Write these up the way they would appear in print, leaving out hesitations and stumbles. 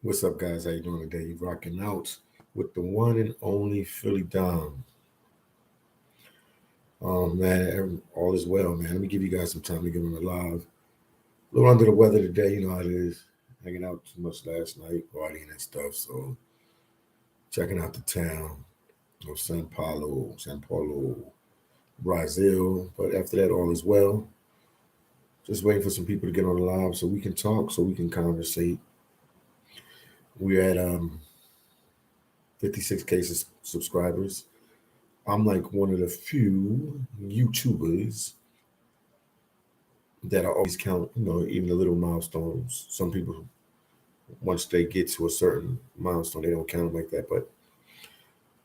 What's up, guys? How you doing today? You rocking out with the one and only Philly Dom. Man, all is well, man. Let me give you guys some time to get on the live. A little under the weather today, you know how it is. Hanging out too much last night, partying and stuff. So checking out the town of Sao Paulo, Brazil. But after that, all is well. Just waiting for some people to get on the live so we can talk, so we can conversate. We're at 56K subscribers. I'm like one of the few YouTubers that I always count, even the little milestones. Some people, once they get to a certain milestone, they don't count them like that. But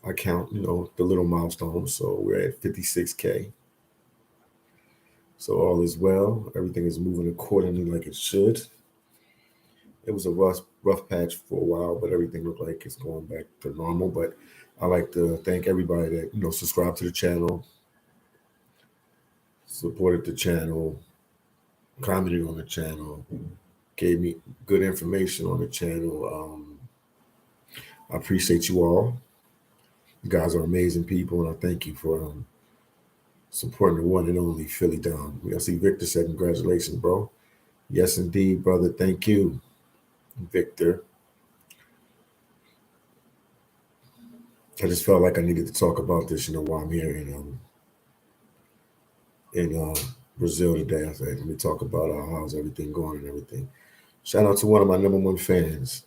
I count, the little milestones. So we're at 56K. So all is well. Everything is moving accordingly like it should. It was a rough patch for a while, but everything looked like it's going back to normal. But I like to thank everybody that subscribed to the channel, supported the channel, commented on the channel, gave me good information on the channel. I appreciate you all. You guys are amazing people, and I thank you for supporting the one and only Philly Dom. I see Victor said, "Congratulations, bro." Yes, indeed, brother. Thank you, Victor. I just felt like I needed to talk about this, while I'm here in Brazil today. I said, let me talk about how's everything going and everything. Shout out to one of my number one fans,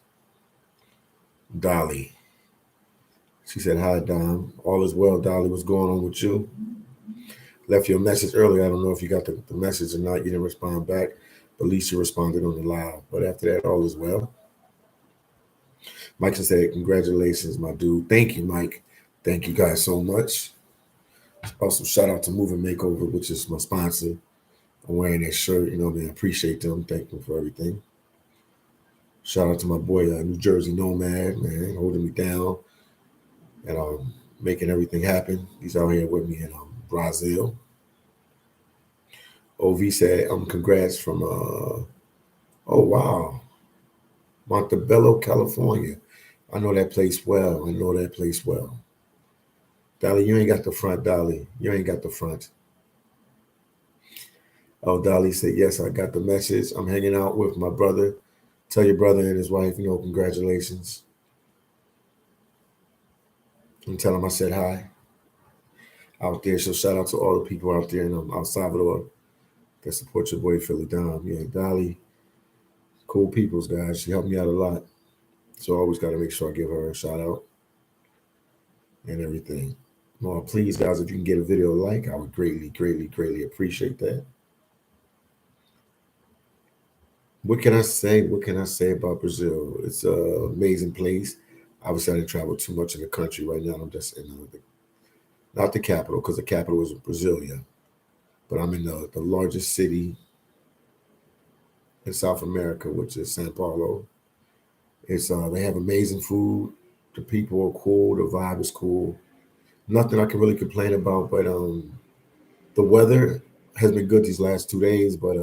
Dolly. She said, "Hi, Dom. All is well, Dolly. What's going on with you?" Left your message earlier. I don't know if you got the message or not. You didn't respond back, but at least you responded on the live. But after that, all is well. Mike said, "Congratulations, my dude." Thank you, Mike. Thank you guys so much. Also, shout out to Moving Makeover, which is my sponsor. I'm wearing that shirt. I appreciate them. Thank them for everything. Shout out to my boy, New Jersey Nomad, man, holding me down and making everything happen. He's out here with me in Brazil. OV said, congrats from, oh, wow, Montebello, California. I know that place well. I know that place well. Dolly, you ain't got the front, Dolly. You ain't got the front. Oh, Dolly said, "Yes, I got the message. I'm hanging out with my brother. Tell your brother and his wife, congratulations. And tell him I said hi out there." So shout out to all the people out there in El Salvador that support your boy Philly Dom. Yeah, Dolly, cool peoples, guys. She helped me out a lot. So I always got to make sure I give her a shout out and everything. Well, please, guys, if you can get a video like, I would greatly, greatly, greatly appreciate that. What can I say? What can I say about Brazil? It's an amazing place. Obviously, I didn't travel too much in the country right now. I'm just in not the capital, because the capital is Brasilia, but I'm in the largest city in South America, which is Sao Paulo. It's they have amazing food. The people are cool. The vibe is cool. Nothing I can really complain about, but the weather has been good these last 2 days. But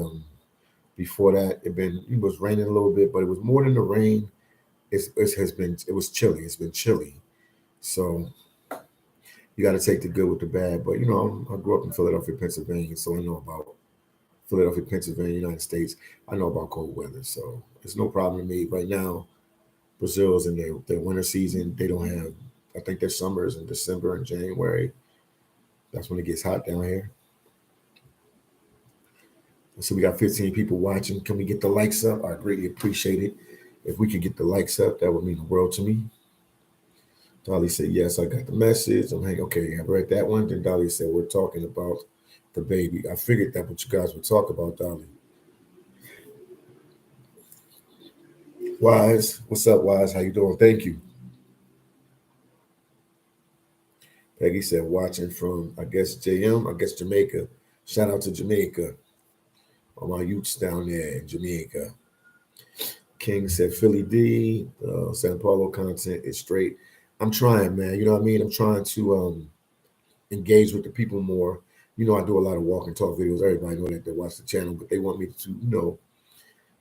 before that, it was raining a little bit, but it was more than the rain. It was chilly. It's been chilly, so you got to take the good with the bad. But I grew up in Philadelphia, Pennsylvania, so I know about Philadelphia, Pennsylvania, United States. I know about cold weather, so it's no problem to me. Right now, Brazil's in their winter season. They don't have, I think their summer is in December and January. That's when it gets hot down here. So we got 15 people watching. Can we get the likes up? I greatly appreciate it. If we could get the likes up, that would mean the world to me. Dolly said, "Yes, I got the message." I'm like, "Okay, I read that one." Then Dolly said, "We're talking about the baby." I figured that what you guys would talk about, Dolly. Wise, what's up, Wise? How you doing? Thank you. Peggy said, "Watching from, I guess, I guess Jamaica. Shout out to Jamaica. All my youths down there in Jamaica." King said, "Philly D, San Paulo content is straight." I'm trying, man. You know what I mean? I'm trying to engage with the people more. I do a lot of walk and talk videos. Everybody know that they watch the channel, but they want me to,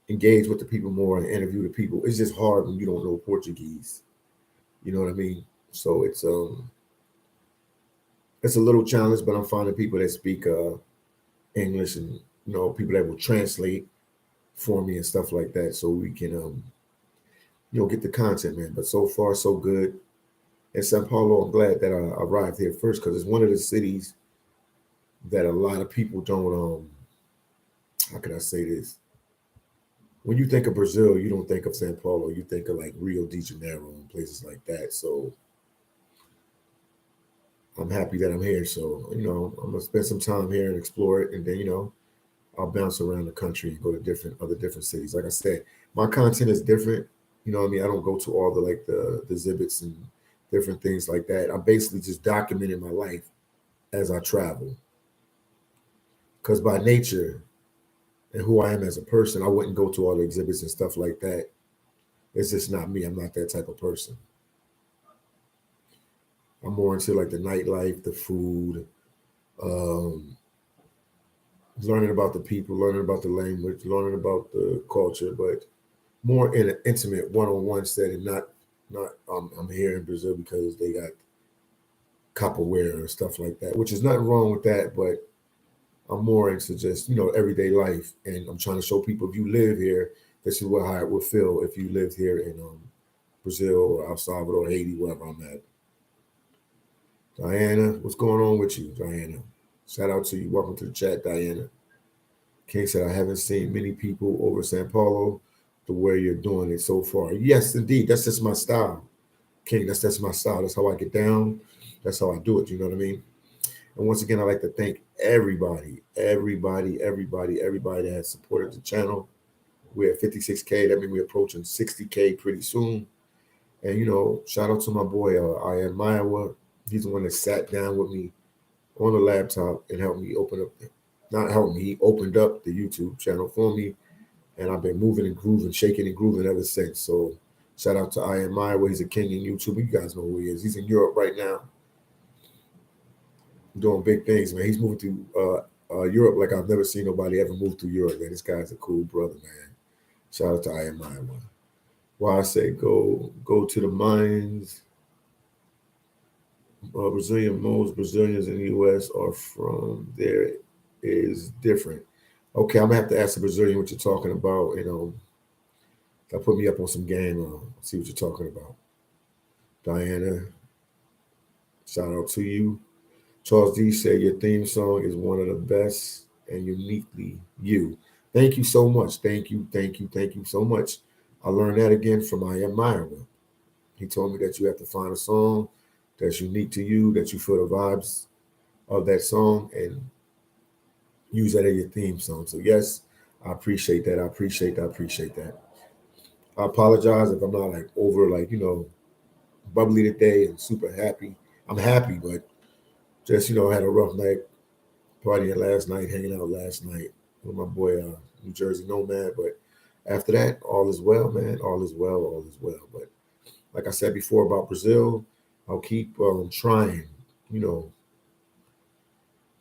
engage with the people more and interview the people. It's just hard when you don't know Portuguese. You know what I mean? So it's a little challenge, but I'm finding people that speak English and people that will translate for me and stuff like that, so we can get the content, man. But so far so good. In Sao Paulo, I'm glad that I arrived here first because it's one of the cities that a lot of people don't. How can I say this? When you think of Brazil, you don't think of Sao Paulo. You think of like Rio de Janeiro and places like that. So I'm happy that I'm here. So I'm gonna spend some time here and explore it, and then I'll bounce around the country and go to different cities. Like I said, my content is different. You know what I mean? I don't go to all the exhibits and different things like that. I'm basically just documenting my life as I travel. Because by nature and who I am as a person, I wouldn't go to all the exhibits and stuff like that. It's just not me. I'm not that type of person. I'm more into like the nightlife, the food, um, learning about the people, learning about the language, learning about the culture, but more in an intimate one-on-one setting. Not I'm here in Brazil because they got copperware and stuff like that, which is nothing wrong with that, but I'm more into just everyday life, and I'm trying to show people if you live here, this is how it would feel if you lived here in Brazil or El Salvador, Haiti, wherever I'm at. Diana, what's going on with you, Diana? Shout out to you. Welcome to the chat, Diana. King said, I haven't seen many people over Sao Paulo the way you're doing it so far. Yes, indeed. That's just my style. King, that's my style. That's how I get down. That's how I do it. You know what I mean? And once again, I like to thank everybody that has supported the channel. We're at 56K. That means we're approaching 60K pretty soon. And shout out to my boy I am Maiwa. He's the one that sat down with me on the laptop and helped me open up. Not help me. He opened up the YouTube channel for me, and I've been moving and grooving, shaking and grooving ever since. So shout out to I am Maiwa. He's a king in YouTube. You guys know who he is. He's in Europe right now, doing big things, man. He's moving through Europe like I've never seen nobody ever move through Europe, man. This guy's a cool brother, man. Shout out to I am Maiwa. Why I say go to the mines. Brazilian, most Brazilians in the U.S. are from there is different. Okay, I'm gonna have to ask the Brazilian what you're talking about. That put me up on some game. See what you're talking about. Diana, shout out to you. Charles D said your theme song is one of the best and uniquely you. Thank you so much. Thank you so much. I learned that again from my admirer. He told me that you have to find a song that's unique to you, that you feel the vibes of that song, and use that as your theme song. So yes, I appreciate that. I appreciate that. I apologize if I'm not like over like bubbly today and super happy. I'm happy, but just had a rough night partying last night, hanging out last night with my boy New Jersey Nomad. But after that, all is well, man. All is well. All is well. But like I said before about Brazil, I'll keep trying, you know,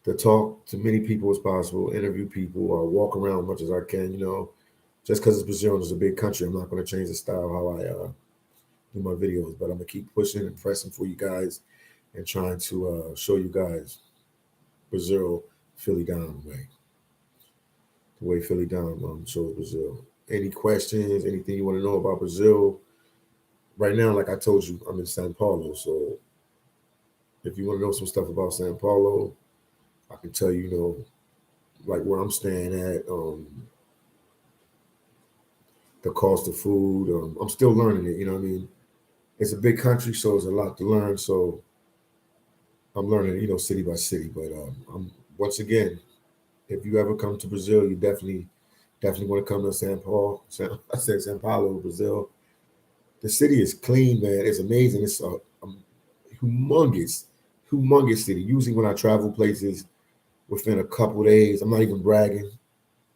to talk to many people as possible, interview people, or walk around as much as I can. Just because it's Brazil and it's a big country, I'm not going to change the style how I do my videos. But I'm gonna keep pushing and pressing for you guys and trying to show you guys Brazil, Philly down the way Philly down shows Brazil. Any questions? Anything you want to know about Brazil? Right now, like I told you, I'm in Sao Paulo. So if you want to know some stuff about Sao Paulo, I can tell you, like where I'm staying at, the cost of food. I'm still learning it. You know what I mean? It's a big country, so there's a lot to learn. So I'm learning, city by city. But I'm once again, if you ever come to Brazil, you definitely want to come to San Paulo. I said San Paulo, Brazil. The city is clean, man. It's amazing. It's a humongous, humongous city. Usually, when I travel places, within a couple days, I'm not even bragging.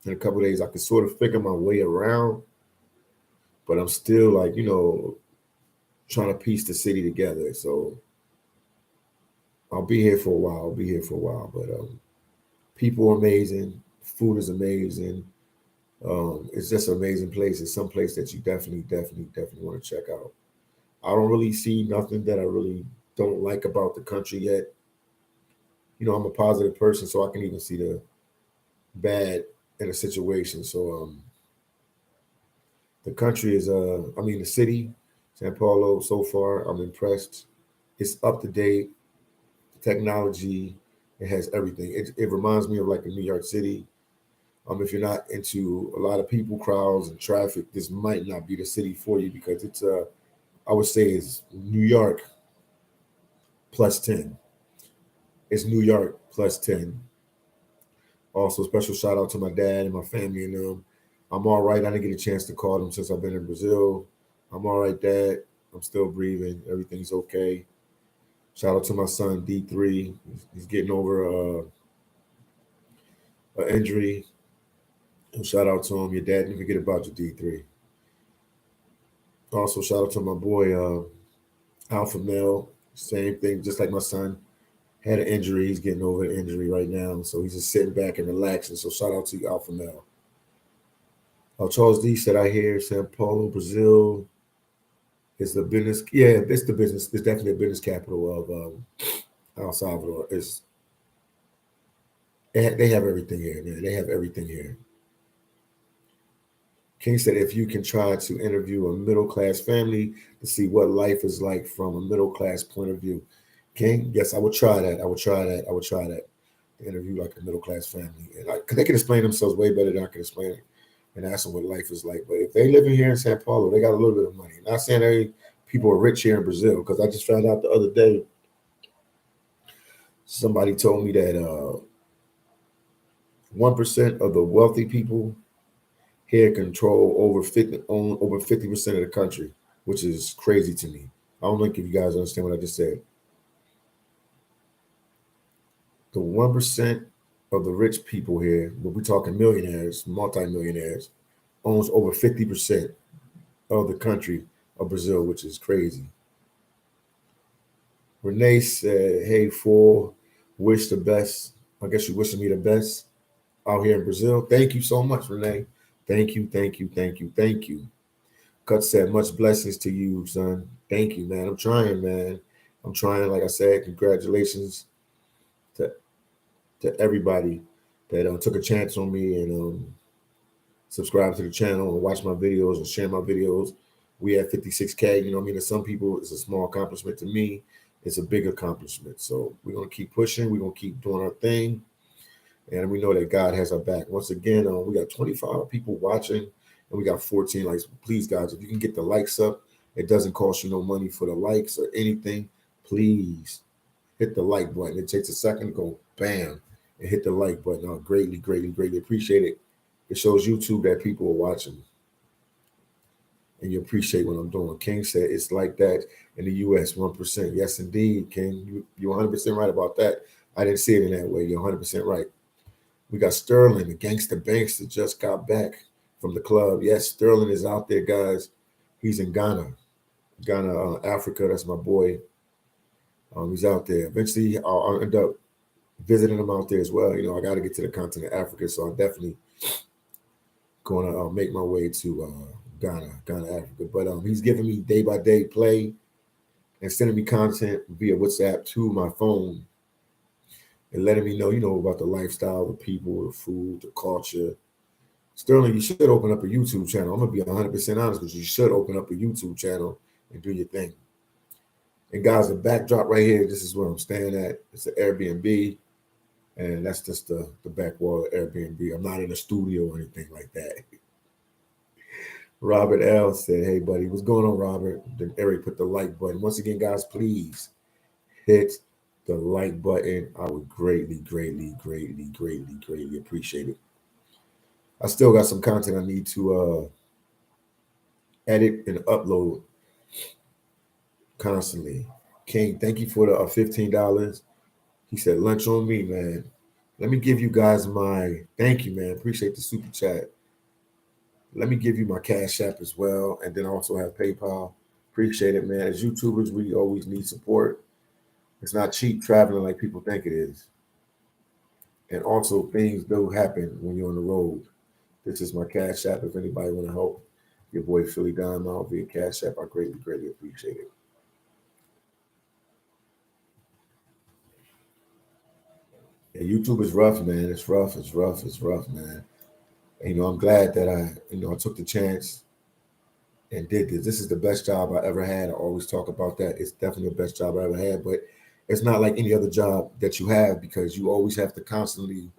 In a couple days, I can sort of figure my way around, but I'm still like, trying to piece the city together. So I'll be here for a while. But people are amazing. Food is amazing. It's just an amazing place. It's some place that you definitely want to check out. I don't really see nothing that I really don't like about the country yet. I'm a positive person, so I can even see the bad in a situation. So the country is, I mean, the city, San Paulo. So far, I'm impressed. It's up to date. Technology, it has everything. It reminds me of like a New York City. If you're not into a lot of people, crowds, and traffic, this might not be the city for you because it's I would say it's New York plus 10. It's New York plus 10. Also, special shout out to my dad and my family and them. I'm all right. I didn't get a chance to call them since I've been in Brazil. I'm all right, Dad. I'm still breathing. Everything's okay. Shout out to my son D3. He's getting over an injury. And shout out to him. Your dad didn't forget about your D3. Also, shout out to my boy Alpha Male. Same thing, just like my son had an injury. He's getting over the injury right now, so he's just sitting back and relaxing. So shout out to you, Alpha Male. Charles D said, "I hear Sao Paulo, Brazil is the business. Yeah, it's the business. It's definitely a business capital of El Salvador. They have everything here, man. They have everything here." King said, "If you can try to interview a middle class family to see what life is like from a middle class point of view." King, yes, I would try that. I would try that. I would try that. To interview like a middle class family, and cause they can explain themselves way better than I can explain it, and ask them what life is like. But if they living here in Sao Paulo, they got a little bit of money. Not saying every people are rich here in Brazil, because I just found out the other day somebody told me that 1% of the wealthy people here control over 50% of the country, which is crazy to me. I don't know if you guys understand what I just said. The 1% of the rich people here, but we're talking millionaires, multimillionaires, owns over 50% of the country of Brazil, which is crazy. Renee said, "Hey, fool, wish the best. I guess you wishing me the best out here in Brazil." Thank you so much, Renee. Thank you. Cut said, "Much blessings to you, son. Thank you, man. I'm trying, man. I'm trying. Like I said, congratulations to, to everybody that took a chance on me and subscribe to the channel and watch my videos and share my videos. We at 56K. You know what I mean? To some people, it's a small accomplishment. To me, it's a big accomplishment. So we're going to keep pushing. We're going to keep doing our thing. And we know that God has our back. Once again, we got 25 people watching and we got 14 likes. Please, guys, if you can get the likes up, it doesn't cost you no money for the likes or anything. Please hit the like button. It takes a second to go bam and hit the like button. I greatly appreciate it. It shows YouTube that people are watching and you appreciate what I'm doing. King said it's like that in the US, 1%. Yes, indeed, King. You're 100% right about that. I didn't see it in that way. You're 100% right. We got Sterling, the gangster bankster, just got back from the club. Yes, Sterling is out there, guys. He's in Ghana, Africa. That's my boy. He's out there. Eventually, I'll end up visiting him out there as well. I got to get to the continent of Africa, so I'm definitely going to make my way to Ghana, Africa. But he's giving me day by day play and sending me content via WhatsApp to my phone and letting me know, about the lifestyle, the people, the food, the culture. Sterling, you should open up a YouTube channel. I'm gonna be 100% honest with you. You should open up a YouTube channel and do your thing. And guys, the backdrop right here, this is where I'm staying at. It's an Airbnb, and that's just the back wall of Airbnb. I'm not in a studio or anything like that. Robert L said, "Hey, buddy, what's going on, Robert?" Then Eric put the like button. Once again, guys, please hit the like button. I would greatly appreciate it. I still got some content I need to edit and upload constantly. King, thank you for the $15. He said, "Lunch on me, man." Let me give you guys my thank you, man. Appreciate the super chat. Let me give you my Cash App as well, and then also have PayPal. Appreciate it, man. As YouTubers, we always need support. It's not cheap traveling like people think it is. And also, things do happen when you're on the road. This is my Cash App. If anybody want to help your boy Philly Dime out via Cash App, I greatly, greatly appreciate it. Yeah, YouTube is rough, man. It's rough. It's rough. It's rough, man. And, I'm glad that I took the chance and did this. This is the best job I ever had. I always talk about that. It's definitely the best job I ever had, but it's not like any other job that you have because you always have to constantly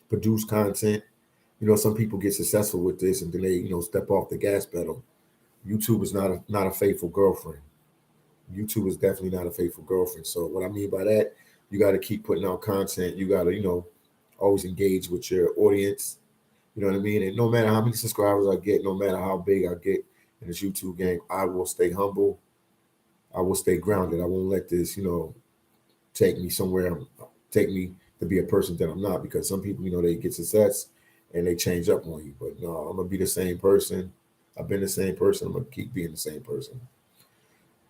produce content. Some people get successful with this and then they, step off the gas pedal. YouTube is not a faithful girlfriend. YouTube is definitely not a faithful girlfriend. So what I mean by that, you got to keep putting out content. You got to, always engage with your audience. You know what I mean? And no matter how many subscribers I get, no matter how big I get in this YouTube game, I will stay humble. I will stay grounded. I won't let this, take me somewhere, take me to be a person that I'm not. Because some people, they get success and they change up on you. But no, I'm gonna be the same person. I've been the same person. I'm gonna keep being the same person.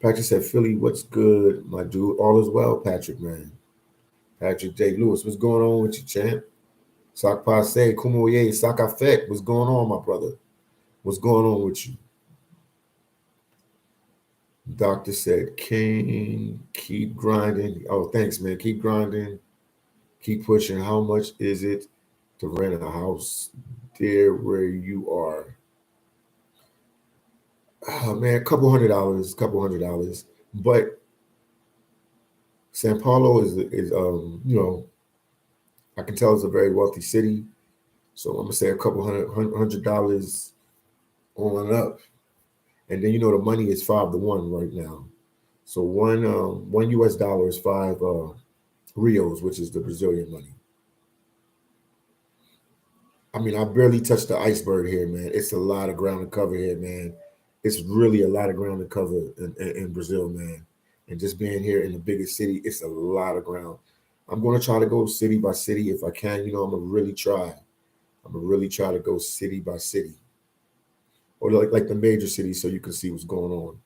Patrick said, Philly, what's good, my dude? All is well, Patrick, man. Patrick J. Lewis, what's going on with you, champ? Sak Passe, Kumoye, Sakafet, what's going on, my brother? What's going on with you? Doctor said, King, keep grinding. Oh, thanks, man. Keep grinding. Keep pushing. How much is it to rent a house there where you are? Oh, man, $200, $200. But San Paulo is I can tell it's a very wealthy city. So I'm gonna say a couple $100 on up. And then the money is 5 to 1 right now. So one US dollar is five Rios, which is the Brazilian money. I mean, I barely touched the iceberg here, man. It's a lot of ground to cover here, man. It's really a lot of ground to cover in Brazil, man. And just being here in the biggest city, it's a lot of ground. I'm going to try to go city by city if I can. I'm going to really try. I'm going to really try to go city by city or like the major cities so you can see what's going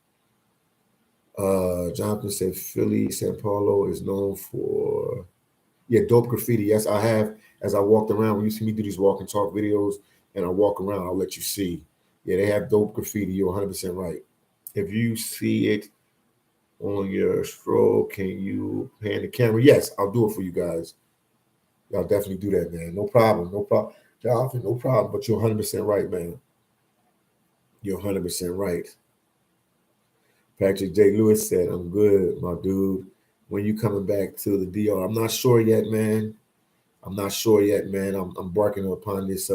on. Jonathan said Philly, San Paulo is known for dope graffiti. Yes, I have. As I walked around, when you see me do these walk and talk videos, and I walk around, I'll let you see. Yeah, they have dope graffiti. You're 100% right. If you see it on your stroll, can you pan the camera? Yes, I'll do it for you guys. I'll definitely do that, man. No problem. No problem. Jonathan, no problem. But you're 100% right, man. You're 100% right. Patrick J. Lewis said, I'm good, my dude. When you coming back to the DR? I'm not sure yet, man. I'm not sure yet, man. I'm embarking upon this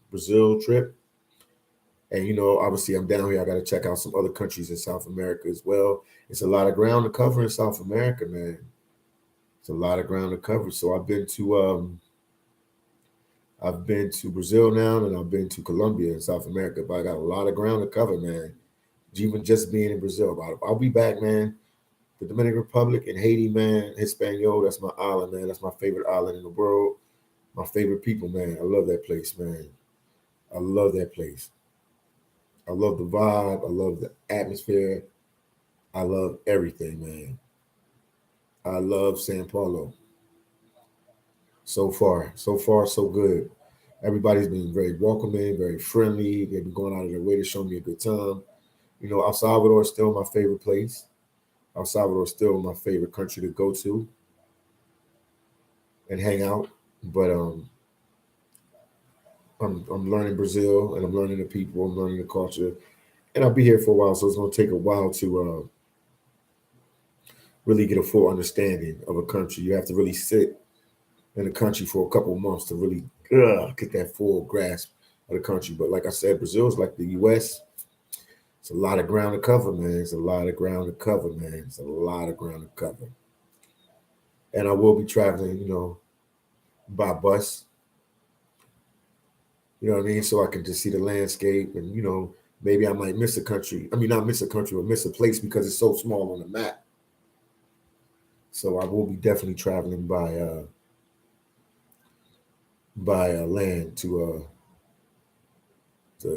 Brazil trip. And, obviously I'm down here. I got to check out some other countries in South America as well. It's a lot of ground to cover in South America, man. It's a lot of ground to cover. So I've been to Brazil now and I've been to Colombia in South America, but I got a lot of ground to cover, man. Even just being in Brazil. I'll be back, man. The Dominican Republic and Haiti, man. Hispaniola, that's my island, man. That's my favorite island in the world. My favorite people, man. I love that place, man. I love that place. I love the vibe. I love the atmosphere. I love everything, man. I love San Paulo. So far, so good. Everybody's been very welcoming, very friendly. They've been going out of their way to show me a good time. El Salvador is still my favorite place. El Salvador is still my favorite country to go to and hang out. But I'm learning Brazil and I'm learning the people. I'm learning the culture, and I'll be here for a while. So it's gonna take a while to really get a full understanding of a country. You have to really sit in a country for a couple of months to really get that full grasp of the country. But like I said, Brazil is like the U.S. It's a lot of ground to cover, man. It's a lot of ground to cover, man. It's a lot of ground to cover. And I will be traveling, by bus. You know what I mean? So I can just see the landscape and, maybe I might miss a country. I mean, not miss a country, but miss a place because it's so small on the map. So I will be definitely traveling by land to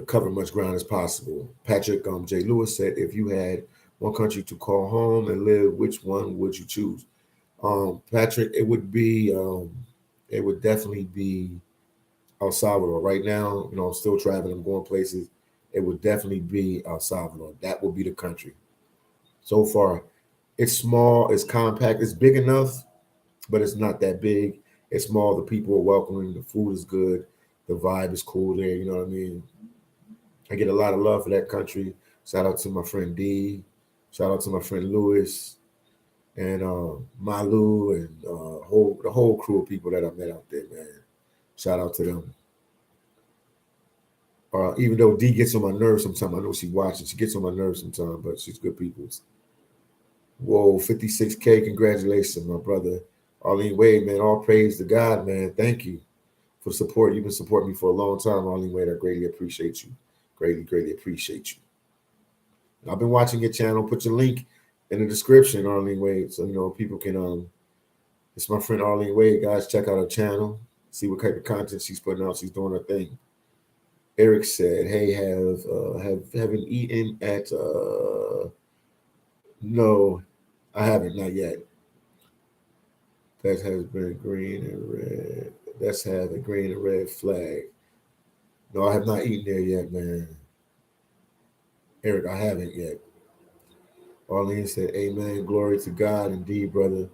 cover much ground as possible. Patrick J. Lewis said, if you had one country to call home and live, which one would you choose? Patrick, it would definitely be El Salvador. Right now, I'm still traveling, I'm going places. It would definitely be El Salvador. That will be the country. So far, it's small, it's compact, it's big enough, but it's not that big. It's small. The people are welcoming. The food is good. The vibe is cool there. You know what I mean? I get a lot of love for that country. Shout out to my friend D. Shout out to my friend Lewis and Malu and the whole crew of people that I met out there, man. Shout out to them. Even though D gets on my nerves sometimes, I know she watches. She gets on my nerves sometimes, but she's good people. Whoa, 56K! Congratulations, my brother. Arlene Wade, man. All praise to God, man. Thank you for support. You've been supporting me for a long time, Arlene Wade. I greatly appreciate you. Greatly, greatly appreciate you. I've been watching your channel. Put your link in the description, Arlene Wade, so people can it's my friend Arlene Wade, guys. Check out her channel. See what type of content she's putting out. She's doing her thing. Eric said, "Hey, haven't eaten at no, I haven't, not yet. That has been green and red. That's had a green and red flag. No, I have not eaten there yet, man. Eric, I haven't yet." Arlene said, "Amen. Glory to God, indeed, brother."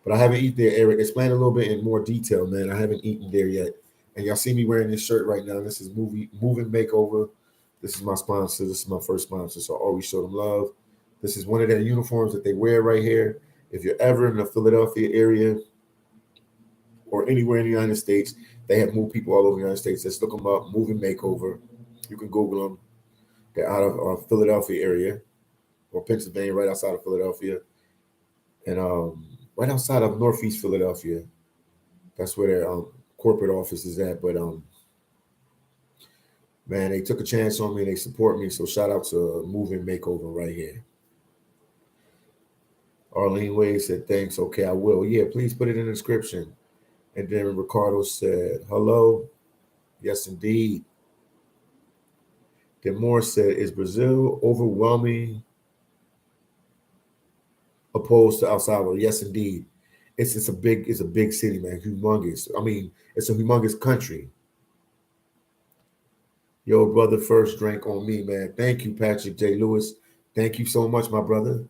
But I haven't eaten there, Eric. Explain a little bit in more detail, man. I haven't eaten there yet. And y'all see me wearing this shirt right now. This is Moving Makeover. This is my sponsor. This is my first sponsor. So I always show them love. This is one of their uniforms that they wear right here. If you're ever in the Philadelphia area or anywhere in the United States, they have moved people all over the United States. Just look them up, Moving Makeover. You can Google them. They're out of Philadelphia area or Pennsylvania, right outside of Philadelphia. And right outside of Northeast Philadelphia. That's where their corporate office is at. But man, they took a chance on me. They support me. So shout out to Moving Makeover right here. Arlene Wade said, "Thanks. Okay, I will. Yeah, please put it in the description." And then Ricardo said, "Hello. Yes, indeed." Then Moore said, "Is Brazil overwhelming opposed to El Salvador?" Yes, indeed. It's a big city, man. Humongous. I mean, it's a humongous country. Yo, brother, first drink on me, man. Thank you, Patrick J. Lewis. Thank you so much, my brother.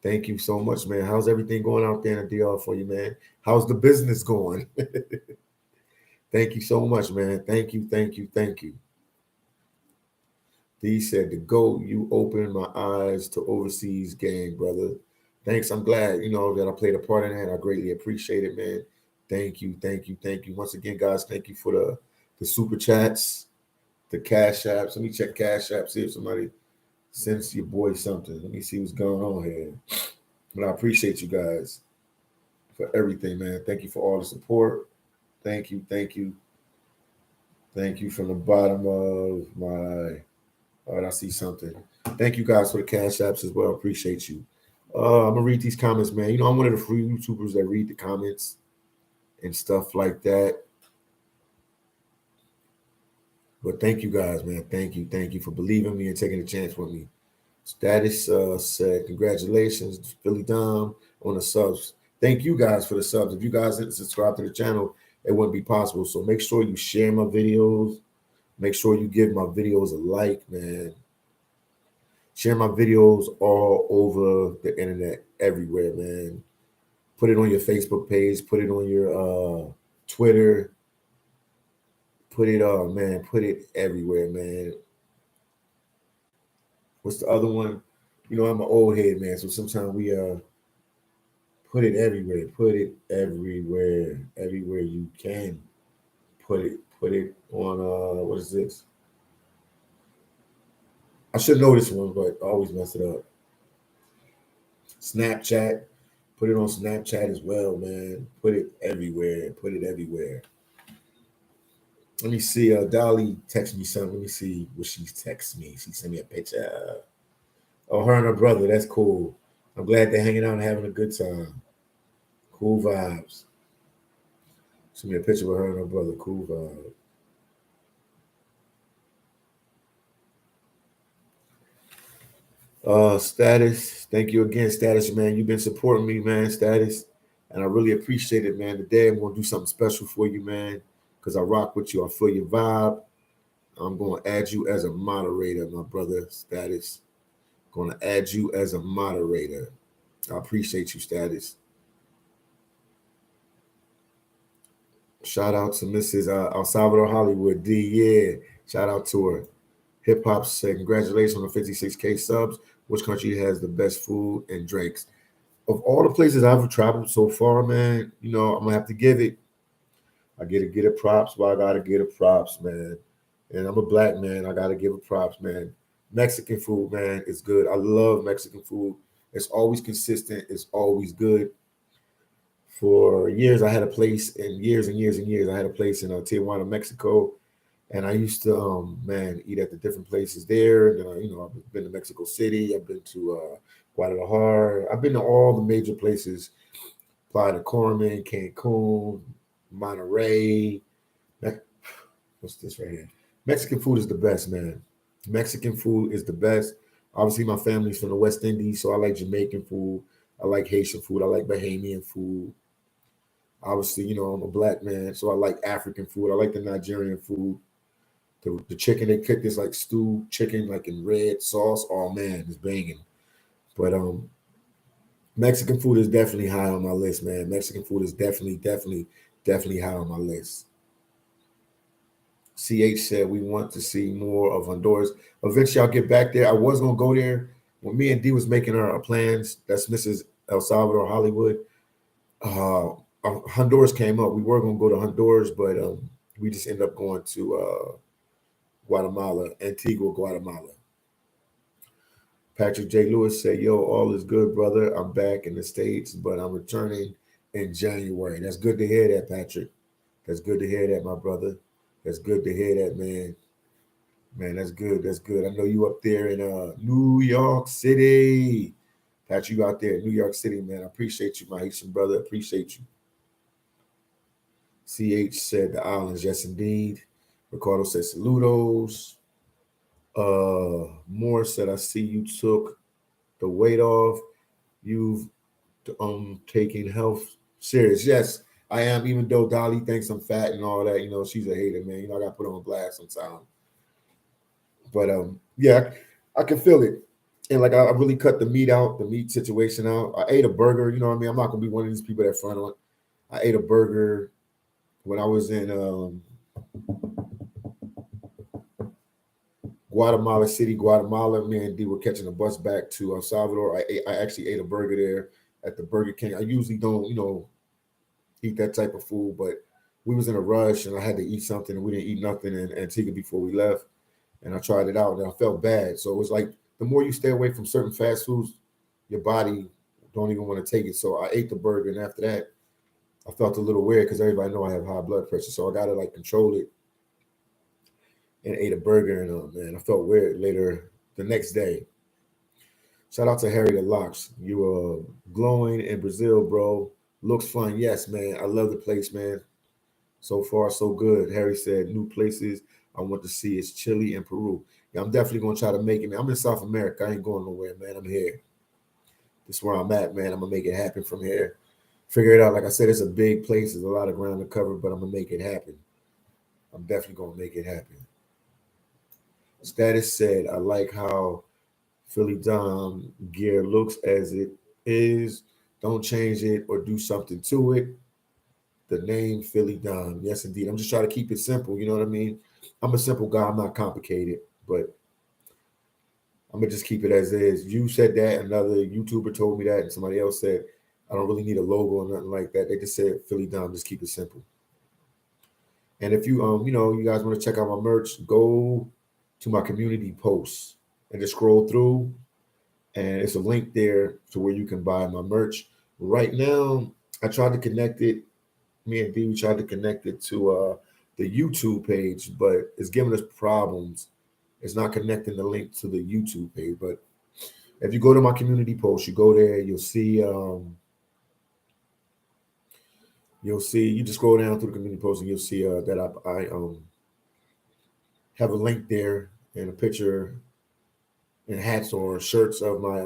Thank you so much, man. How's everything going out there in the DR for you, man? How's the business going? Thank you so much, man. Thank you, thank you, thank you. D said, "The GOAT, you opened my eyes to overseas game, brother. Thanks. I'm glad, that I played a part in that. I greatly appreciate it, man. Thank you, thank you, thank you. Once again, guys, thank you for the super chats, the cash apps. Let me check cash apps, see if somebody sends your boy something. Let me see what's going on here. But I appreciate you guys for everything, man. Thank you for all the support. Thank you, thank you, thank you from the bottom of my. All right, I see something. Thank you guys for the cash apps as well. Appreciate you. I'm gonna read these comments, man. I'm one of the free YouTubers that read the comments and stuff like that. But thank you guys, man. Thank you for believing me and taking a chance with me. Status said, "Congratulations, Philly Dom, on the subs." Thank you guys for the subs. If you guys didn't subscribe to the channel, it wouldn't be possible. So make sure you share my videos. Make sure you give my videos a like, man. Share my videos all over the internet, everywhere, man. Put it on your Facebook page. Put it on your Twitter. Put it man. Put it everywhere, man. What's the other one? I'm an old head, man. So sometimes we put it everywhere. Put it everywhere. Everywhere you can. Put it on what is this? I should know this one, but I always mess it up. Snapchat. Put it on Snapchat as well, man. Put it everywhere. Put it everywhere. Let me see. Dolly text me something. Let me see what she texts me. She sent me a picture. Oh, her and her brother. That's cool. I'm glad they're hanging out and having a good time. Cool vibes. Send me a picture with her and her brother. Cool vibe. Status. Thank you again, Status, man. You've been supporting me, man, Status. And I really appreciate it, man. Today I'm gonna do something special for you, man. because I rock with you. I feel your vibe. I'm going to add you as a moderator, my brother. Status. Going to add you as a moderator. I appreciate you, Status. Shout out to Mrs. El Salvador Hollywood D. Yeah, shout out to her. Hip Hop said, congratulations on the 56K subs. Which country has the best food and drinks? Of all the places I've traveled so far, man, I'm gonna have to give it. I get to get it props, but I gotta get it props, man. And I'm a black man. I gotta give it props, man. Mexican food, man, is good. I love Mexican food. It's always consistent. It's always good. For years, I had a place, and years and years and years, I had a place in Tijuana, Mexico, and I used to, man, eat at the different places there. And then, I've been to Mexico City. I've been to Guadalajara. I've been to all the major places. Playa de Carmen, Cancun, Monterey. What's this right here? Mexican food is the best, man. Mexican food is the best. Obviously, my family's from the West Indies, so I like Jamaican food. I like Haitian food. I like Bahamian food. Obviously, I'm a black man, so I like African food. I like the Nigerian food. The chicken they cook is like stewed chicken, like in red sauce. Oh man, it's banging. But Mexican food is definitely high on my list, man. Mexican food is definitely, definitely, definitely high on my list. CH said we want to see more of Honduras. Eventually, I'll get back there. I was gonna go there when me and D was making our plans. That's Mrs. El Salvador Hollywood. Honduras came up. We were gonna go to Honduras, but we just ended up going to Guatemala, Antigua, Guatemala. Patrick J. Lewis said, "Yo, all is good, brother. I'm back in the States, but I'm returning in January." That's good to hear that, Patrick. That's good to hear that, my brother. That's good to hear that, man. Man, that's good. That's good. I know you up there in New York City. Patrick, you out there in New York City, man. I appreciate you, my Haitian brother. Appreciate you. CH said the islands, yes, indeed. Ricardo said saludos. Moore said, I see you took the weight off. You've taking health serious. Yes, I am, even though Dolly thinks I'm fat and all that, she's a hater, man. I gotta put on blast sometimes. But yeah, I can feel it. And like I really cut the meat situation out. I ate a burger, you know what I mean? I'm not gonna be one of these people that front on. I ate a burger when I was in Guatemala City, Guatemala. Me and D were catching a bus back to El Salvador. I actually ate a burger there at the Burger King. I usually don't, eat that type of food, but we was in a rush and I had to eat something and we didn't eat nothing in Antigua before we left. And I tried it out and I felt bad. So it was like the more you stay away from certain fast foods, your body don't even want to take it. So I ate the burger and after that, I felt a little weird because everybody know I have high blood pressure. So I gotta like control it and ate a burger and man, I felt weird later the next day. Shout out to Harry the Locks. You are glowing in Brazil, bro. Looks fun. Yes, man. I love the place, man. So far, so good. Harry said, new places I want to see is Chile and Peru. Yeah, I'm definitely gonna try to make it, man. I'm in South America. I ain't going nowhere, man. I'm here. This is where I'm at, man. I'm gonna make it happen from here. Figure it out. Like I said, it's a big place. There's a lot of ground to cover, but I'm gonna make it happen. I'm definitely gonna make it happen. Status said, I like how Philly Dom gear looks as it is. Don't change it or do something to it. The name Philly Dom. Yes, indeed. I'm just trying to keep it simple. You know what I mean? I'm a simple guy. I'm not complicated, but I'm gonna just keep it as is. You said that. Another YouTuber told me that, and somebody else said I don't really need a logo or nothing like that. They just said Philly Dom. Just keep it simple. And if you you guys want to check out my merch, go to my community posts and just scroll through, and it's a link there to where you can buy my merch. Right now, I tried to connect it. Me and D, we tried to connect it to the YouTube page, but it's giving us problems. It's not connecting the link to the YouTube page. But if you go to my community post, you go there, you'll see. You just scroll down through the community post, and you'll see that I have a link there and a picture and hats or shirts of my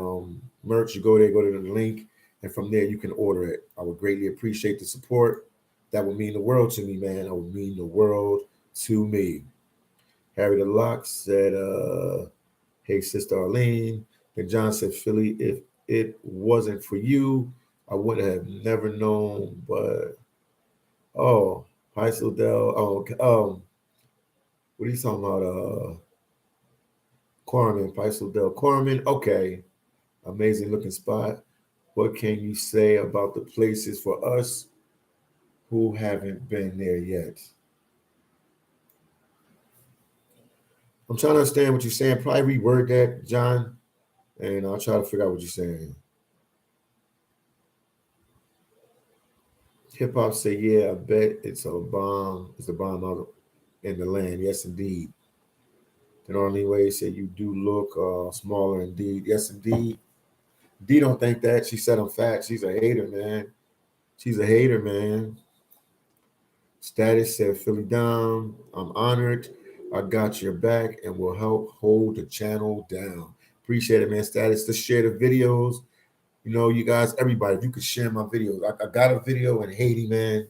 merch. You go there, go to the link, and from there you can order it. I would greatly appreciate the support. That would mean the world to me, man. That would mean the world to me. Harry the Lock said, hey, Sister Arlene. Then John said, Philly, if it wasn't for you, I would have never known. But, oh, Paisel Dell. Oh, okay, what are you talking about? Corman, Paisel Del Corman. Okay, amazing looking spot. What can you say about the places for us who haven't been there yet? I'm trying to understand what you're saying. Probably reword that, John, and I'll try to figure out what you're saying. Hip hop say, yeah, I bet it's a bomb. It's a bomb out in the land. Yes, indeed. Then Arlene Wade said, you do look smaller indeed. Yes, indeed. D don't think that. She said I'm fat. She's a hater, man. She's a hater, man. Status said, Philly down. I'm honored. I got your back and will help hold the channel down. Appreciate it, man. Status to share the videos. You know, you guys, everybody, if you could share my videos. I got a video in Haiti, man.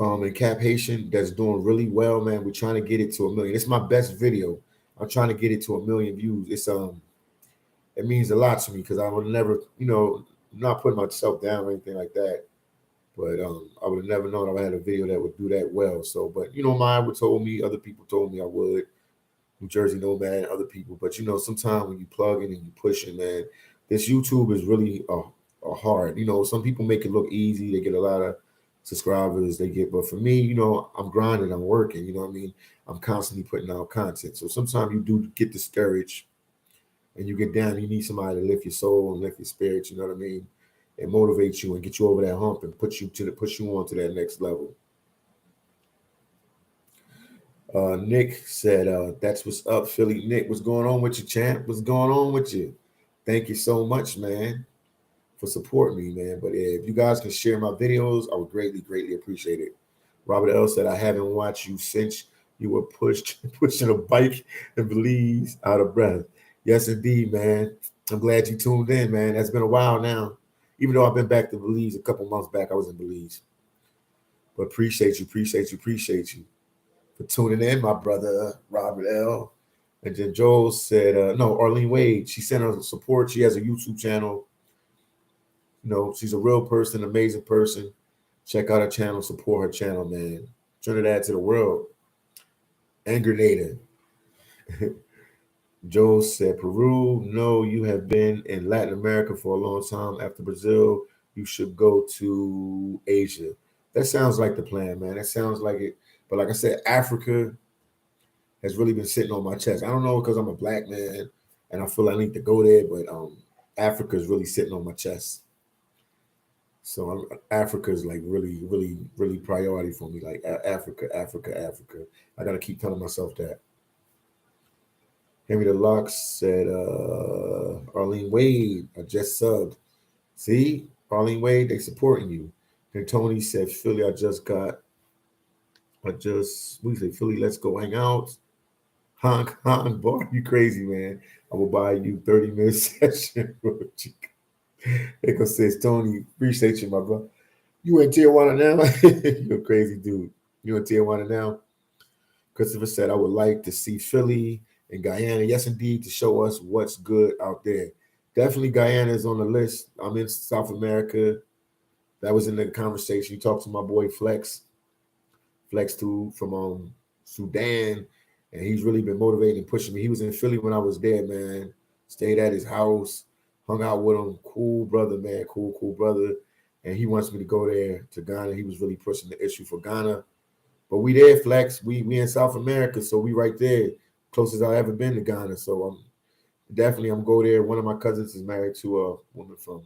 In Cap Haitian that's doing really well, man. We're trying to get it to 1 million. It's my best video. I'm trying to get it to 1 million views. It means a lot to me because I would never, I'm not putting myself down or anything like that. But I would have never known I had a video that would do that well. So, but mine would told me, other people told me I would. New Jersey Nomad, other people. But sometimes when you plug in and you push it, man, this YouTube is really a hard. Some people make it look easy. They get a lot of subscribers. But for me, I'm grinding. I'm working. You know what I mean? I'm constantly putting out content. So sometimes you do get discouraged, and you get down. You need somebody to lift your soul and lift your spirits. You know what I mean? And motivate you and get you over that hump and push you on to that next level. Nick said, that's what's up, Philly. Nick, what's going on with you, champ? What's going on with you? Thank you so much, man, for supporting me, man. But if you guys can share my videos, I would greatly, greatly appreciate it. Robert L said, I haven't watched you since you were pushing a bike in Belize out of breath. Yes, indeed, man. I'm glad you tuned in, man. That's been a while now. Even though I've been back to Belize a couple months back, I was in Belize. But appreciate you, appreciate you, appreciate you for tuning in, my brother Robert L. And then Joel said, no, Arlene Wade. She sent her support. She has a YouTube channel. She's a real person, amazing person. Check out her channel, support her channel, man. Trinidad to the world. And Grenada. Joel said, Peru, no, you have been in Latin America for a long time. After Brazil, you should go to Asia. That sounds like the plan, man. That sounds like it. But like I said, Africa has really been sitting on my chest. I don't know because I'm a black man and I feel I need to go there, but Africa is really sitting on my chest. So Africa is like really, really, really priority for me. Like Africa, Africa, Africa. I got to keep telling myself that. Henry the Locks said, Arlene Wade, I just subbed. See, Arlene Wade, they supporting you. And Tony said, Philly, what do you say, Philly, let's go hang out. Honk, honk, boy, you crazy, man. I will buy you 30-minute session. Echo says, Tony, appreciate you, my bro. You in Tijuana now? You're a crazy dude. You in Tijuana now? Christopher said, I would like to see Philly and Guyana. Yes, indeed, to show us what's good out there. Definitely Guyana is on the list. I'm in South America. That was in the conversation. You talked to my boy Flex too from Sudan, and he's really been motivating and pushing me. He was in Philly when I was there, man. Stayed at his house, hung out with him. Cool brother, man. Cool brother. And he wants me to go there to Ghana. He was really pushing the issue for Ghana. But we there, Flex. We in South America, so we right there. Closest I've ever been to Ghana. So I'm go there. One of my cousins is married to a woman from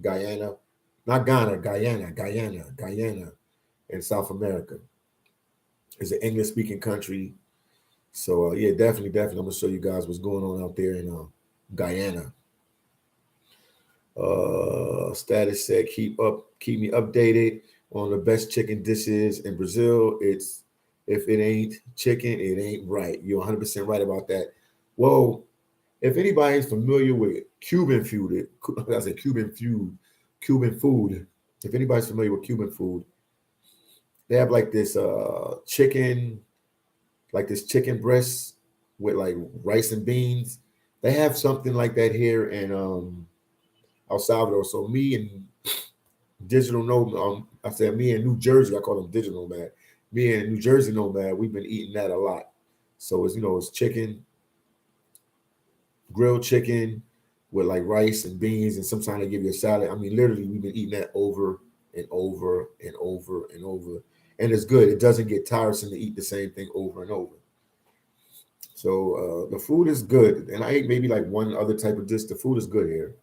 Guyana. Not Ghana, Guyana in South America. It's an English speaking country. So yeah, definitely. I'm gonna show you guys what's going on out there in Guyana. Status said keep me updated on the best chicken dishes in Brazil. It's if it ain't chicken, it ain't right. You're 100% right about that. Well, if anybody's familiar with Cuban food, Cuban food. If anybody's familiar with Cuban food, they have like this chicken, like this chicken breast with like rice and beans. They have something like that here in El Salvador. So me and digital nomad, I said me and New Jersey, I call them digital nomad. Me and New Jersey nomad, we've been eating that a lot. So it's it's chicken, grilled chicken with like rice and beans, and sometimes they give you a salad. I mean, literally, we've been eating that over and over and over and over, and it's good. It doesn't get tiresome to eat the same thing over and over. So the food is good, and I ate maybe like one other type of dish. The food is good here.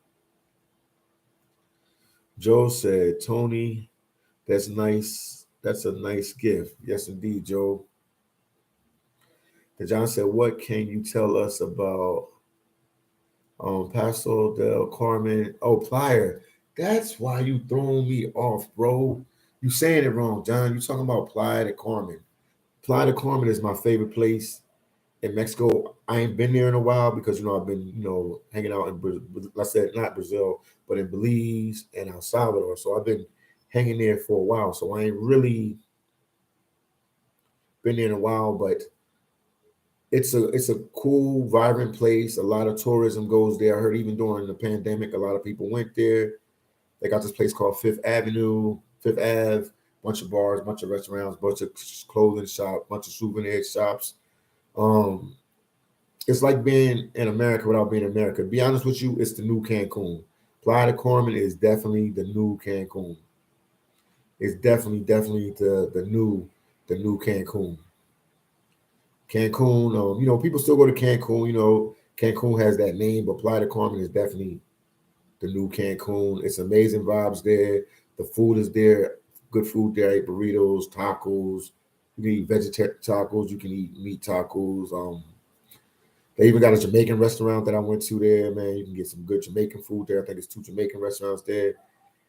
Joe said, "Tony, that's nice. That's a nice gift." Yes, indeed, Joe. And John said, "What can you tell us about Paso del Carmen? Oh, Playa. That's why you throwing me off, bro. You saying it wrong, John. You talking about Playa del Carmen. Playa del Carmen is my favorite place in Mexico. I ain't been there in a while because I've been hanging out in I said not Brazil, but in Belize and El Salvador. So I've been hanging there for a while. So I ain't really been there in a while, but it's a cool, vibrant place. A lot of tourism goes there. I heard even during the pandemic, a lot of people went there. They got this place called Fifth Avenue, Fifth Ave, bunch of bars, bunch of restaurants, bunch of clothing shop, bunch of souvenir shops. Um, it's like being in America without being in America. To be honest with you, it's the new Cancun. Playa de Carmen is definitely the new Cancun. It's definitely the new Cancun. Cancun, people still go to Cancun. Cancun has that name, but Playa de Carmen is definitely the new Cancun. It's amazing vibes there. The food is there. Good food there. I ate burritos, tacos. You can eat vegetarian tacos. You can eat meat tacos. They even got a Jamaican restaurant that I went to there, man. You can get some good Jamaican food there. I think it's two Jamaican restaurants there.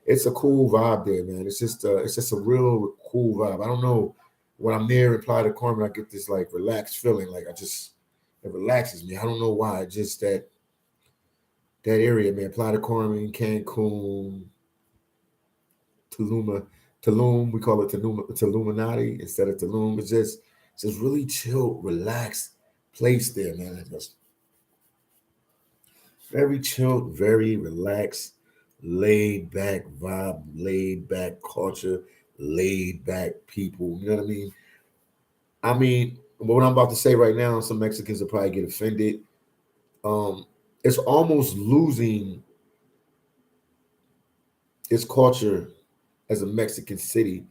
It's a cool vibe there, man. It's just a real cool vibe. I don't know. When I'm there in Playa del Carmen, I get this like relaxed feeling. Like it relaxes me. I don't know why. Just that area, man. Playa del Carmen, Cancun, Tulum, Tulum. We call it Tuluminati instead of Tulum. It's just really chill, relaxed place there, man. It's just very chilled, very relaxed, laid back vibe, laid back culture, laid back people. You know what I mean? What I'm about to say right now, some Mexicans will probably get offended. Um, it's almost losing its culture as a Mexican city.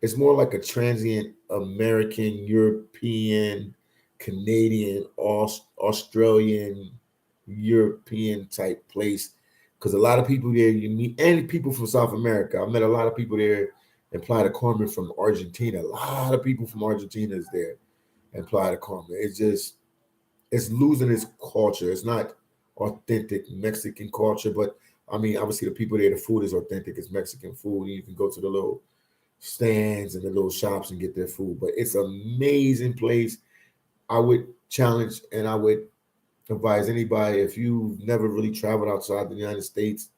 It's more like a transient American, European, Canadian, Australian, European type place. Because a lot of people there you meet, and people from South America. I met a lot of people there in Playa de Carmen from Argentina. A lot of people from Argentina is there in Playa de Carmen. It's losing its culture. It's not authentic Mexican culture, but obviously the people there, the food is authentic. It's Mexican food. You can go to the little stands and the little shops and get their food. But it's an amazing place. I would challenge and I would advise anybody if you've never really traveled outside the United States,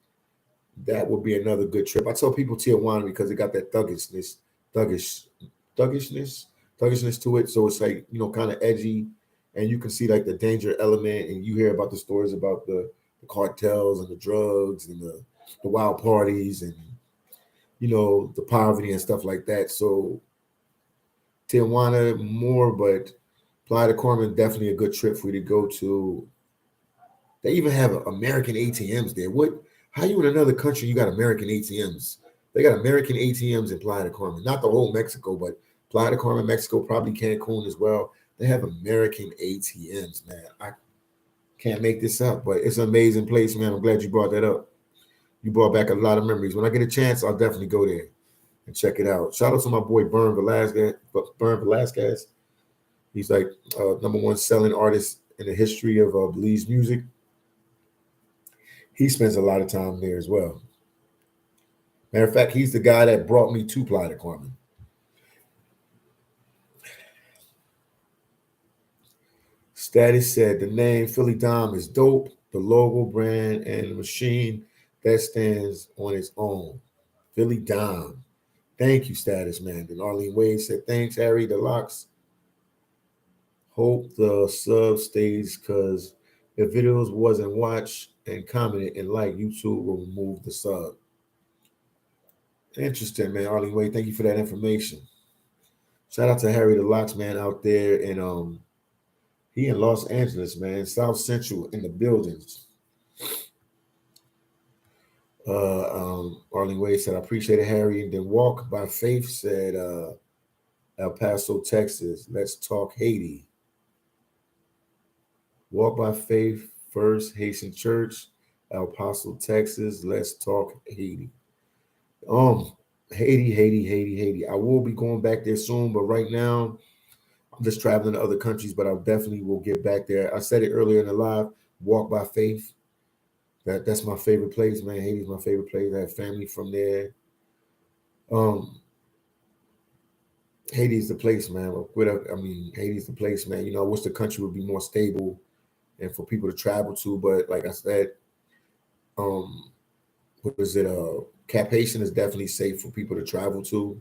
that would be another good trip. I tell people Tijuana because it got that thuggish, thuggishness, thuggishness to it. So it's like kind of edgy, and you can see like the danger element, and you hear about the stories about the cartels and the drugs and the wild parties and the poverty and stuff like that. So Tijuana more, but Playa de Carmen definitely a good trip for you to go to. They even have American ATMs there. What? How you in another country? You got American ATMs. They got American ATMs in Playa de Carmen, not the whole Mexico, but Playa de Carmen, Mexico, probably Cancun as well. They have American ATMs, man. I can't make this up, but it's an amazing place, man. I'm glad you brought that up. You brought back a lot of memories. When I get a chance, I'll definitely go there and check it out. Shout out to my boy Bern Velasquez. Bern Velasquez. He's like number one selling artist in the history of Belize music. He spends a lot of time there as well. Matter of fact, he's the guy that brought me to Playa de Carmen. Status said the name Philly Dom is dope. The logo, brand, and the machine that stands on its own. Philly Dom. Thank you, Status Man. And Arlene Wade said, thanks, Harry. The locks. Hope the sub stays because if videos wasn't watched and commented and like, YouTube will remove the sub. Interesting, man. Arlene Wade, thank you for that information. Shout out to Harry the Locks, man, out there in he in Los Angeles, man, South Central in the buildings. Arlene Wade said, I appreciate it, Harry. And then Walk by Faith said, El Paso, Texas. Let's talk Haiti. Walk by Faith, First Haitian Church, El Paso, Texas. Let's talk Haiti. Um, Haiti. I will be going back there soon, but right now I'm just traveling to other countries. But I definitely will get back there. I said it earlier in the live. Walk by Faith. That's my favorite place, man. Haiti's my favorite place. I have family from there. Um, Haiti's the place, man. Haiti's the place, man. I wish the country would be more stable and for people to travel to. But like I said, um, what is it? Cap Haitian is definitely safe for people to travel to.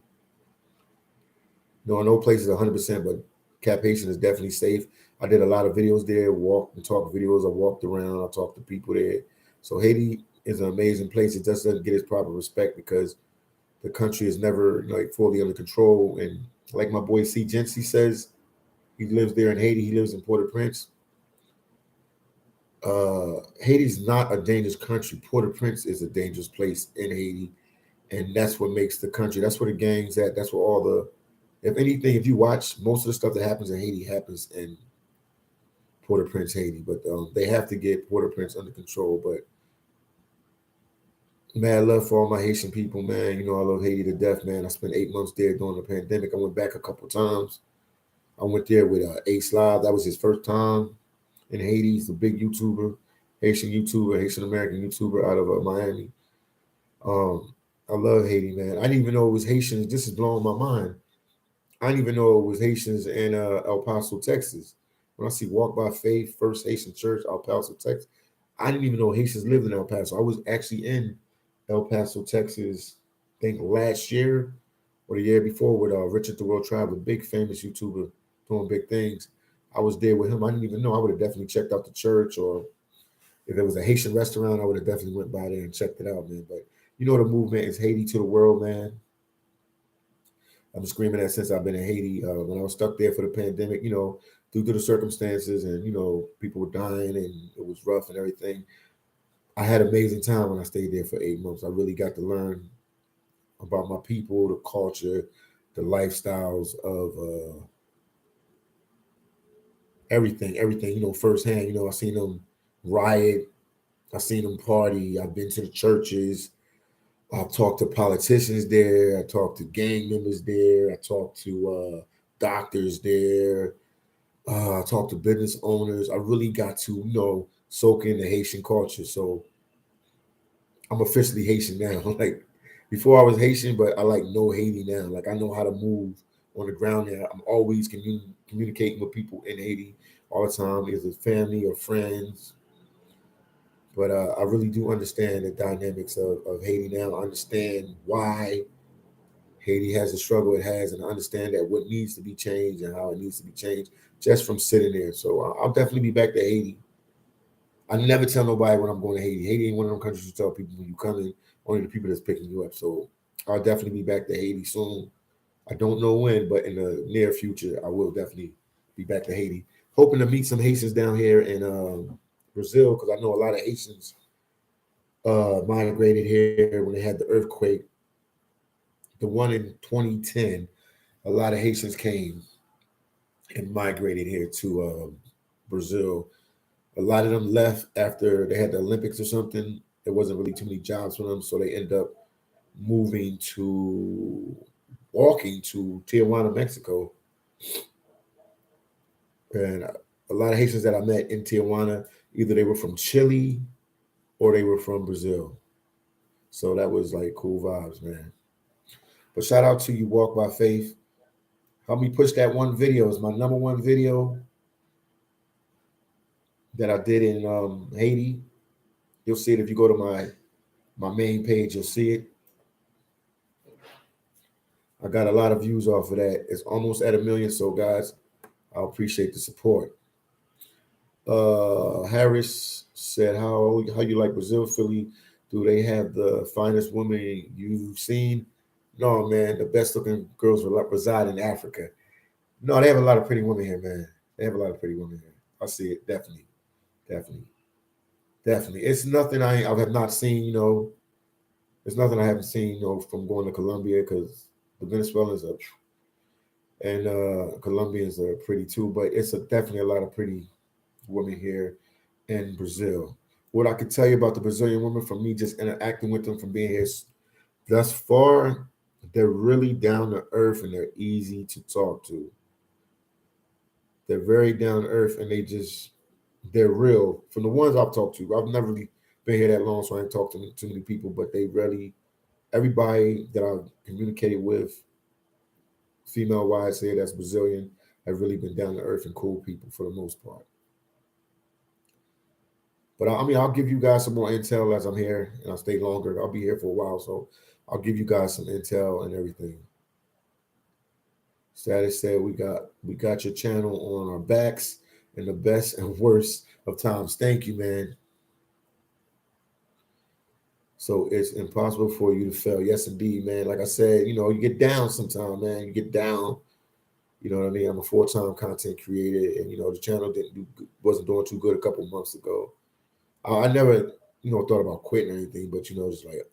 No places 100%, but Cap Haitian is definitely safe. I did a lot of videos there, walk and talk videos. I walked around. I talked to people there. So Haiti is an amazing place. It just doesn't get its proper respect because the country is never like fully under control. And like my boy C. Gency says, he lives there in Haiti. He lives in Port-au-Prince. Haiti's not a dangerous country. Port-au-Prince is a dangerous place in Haiti, and that's what makes the country. That's where the gangs at. That's where all the, if anything, if you watch most of the stuff that happens in Haiti happens in Port-au-Prince, Haiti. But they have to get Port-au-Prince under control. But mad love for all my Haitian people, man. I love Haiti to death, man. I spent 8 months there during the pandemic. I went back a couple times. I went there with Ace Live. That was his first time in Haiti. He's a big YouTuber, Haitian American YouTuber out of Miami. Um, I love Haiti, man. I didn't even know it was Haitians. This is blowing my mind. I didn't even know it was Haitians in El Paso, Texas. When I see Walk by Faith, First Haitian Church, El Paso, Texas, I didn't even know Haitians lived in El Paso. I was actually in El Paso, Texas, I think last year or the year before with Richard the World Traveler, big famous YouTuber doing big things. I was there with him. I didn't even know. I would have definitely checked out the church, or if it was a Haitian restaurant, I would have definitely went by there and checked it out, man. But the movement is Haiti to the world, man. I'm screaming that since I've been in Haiti. When I was stuck there for the pandemic, due to the circumstances and people were dying and it was rough and everything. I had an amazing time when I stayed there for 8 months. I really got to learn about my people, the culture, the lifestyles of everything, firsthand. I seen them riot, I seen them party, I've been to the churches, I've talked to politicians there, I talked to gang members there, I talked to doctors there, I talked to business owners. I really got to, soak in the Haitian culture. So I'm officially Haitian now. Like before I was Haitian, but I like know Haiti now. Like I know how to move on the ground there. I'm always communicating with people in Haiti all the time, either family or friends. But I really do understand the dynamics of Haiti now. I understand why Haiti has the struggle it has, and I understand that what needs to be changed and how it needs to be changed just from sitting there. So I'll definitely be back to Haiti. I never tell nobody when I'm going to Haiti. Haiti ain't one of them countries you tell people when you come in, only the people that's picking you up. So I'll definitely be back to Haiti soon. I don't know when, but in the near future, I will definitely be back to Haiti. Hoping to meet some Haitians down here in Brazil, because I know a lot of Haitians migrated here when they had the earthquake, the one in 2010. A lot of Haitians came and migrated here to Brazil. A lot of them left after they had the Olympics or something. There wasn't really too many jobs for them, so they end up moving to walking to Tijuana, Mexico. And a lot of Haitians that I met in Tijuana, either they were from Chile or they were from Brazil. So that was like cool vibes, man. But shout out to you, Walk by Faith. Help me push that one video. It's my number one video that I did in Haiti. You'll see it if you go to my my main page. You'll see it. I got a lot of views off of that. It's almost at 1 million. So guys, I appreciate the support. Harris said, how you like Brazil, Philly? Do they have the finest women you've seen? No, man. The best looking girls reside in Africa. No, they have a lot of pretty women here, man. They have a lot of pretty women here. I see it definitely, definitely, definitely. It's nothing I have not seen. It's nothing I haven't seen. From going to Colombia because the Venezuelans are and Colombians are pretty too. But it's definitely a lot of pretty women here in Brazil. What I could tell you about the Brazilian women from me just interacting with them from being here thus far, they're really down to earth and they're easy to talk to. They're very down to earth and they're real. From the ones I've talked to, I've never really been here that long, so I ain't talked to too many people, but everybody that I've communicated with, female wise here that's Brazilian, have really been down to earth and cool people for the most part. But I mean, I'll give you guys some more intel as I'm here and I'll stay longer. I'll be here for a while, so I'll give you guys some intel and everything. Status said we got your channel on our backs in the best and worst of times. Thank you, man. So it's impossible for you to fail. Yes, indeed, man. Like I said, you get down sometime, man. You get down. You know what I mean? I'm a full-time content creator, and the channel wasn't doing too good a couple months ago. I never, thought about quitting or anything, but just like,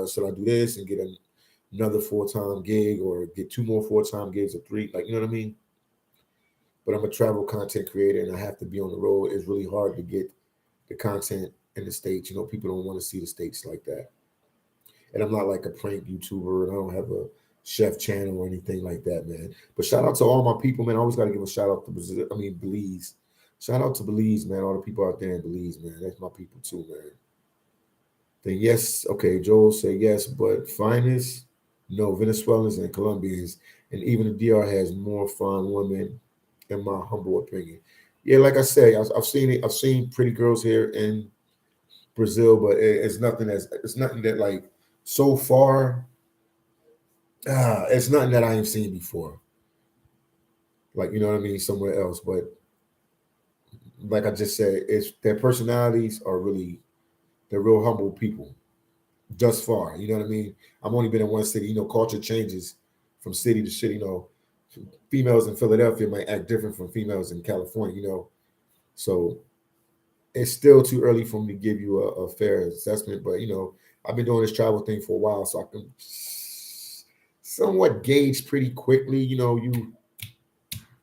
should I do this and get another full-time gig or get two more full-time gigs or three? Like, you know what I mean? But I'm a travel content creator and I have to be on the road. It's really hard to get the content in the States. People don't want to see the States like that. And I'm not like a prank YouTuber and I don't have a chef channel or anything like that, man. But shout out to all my people, man. I always got to give a shout out to Belize. Shout out to Belize, man. All the people out there in Belize, man. That's my people too, man. Then yes, okay, Joel said yes, but finest, no, Venezuelans and Colombians, and even the DR has more fine women, in my humble opinion. Yeah, like I say, I've seen it. I've seen pretty girls here in Brazil, but it's nothing that like so far. It's nothing that I ain't seen before. Like you know what I mean, somewhere else. But like I just said, it's their personalities are really they're real humble people. Thus far, you know what I mean. I've only been in one city. Culture changes from city to city. Females in Philadelphia might act different from females in California. So it's still too early for me to give you a fair assessment. But I've been doing this travel thing for a while, so I can somewhat gauge pretty quickly. You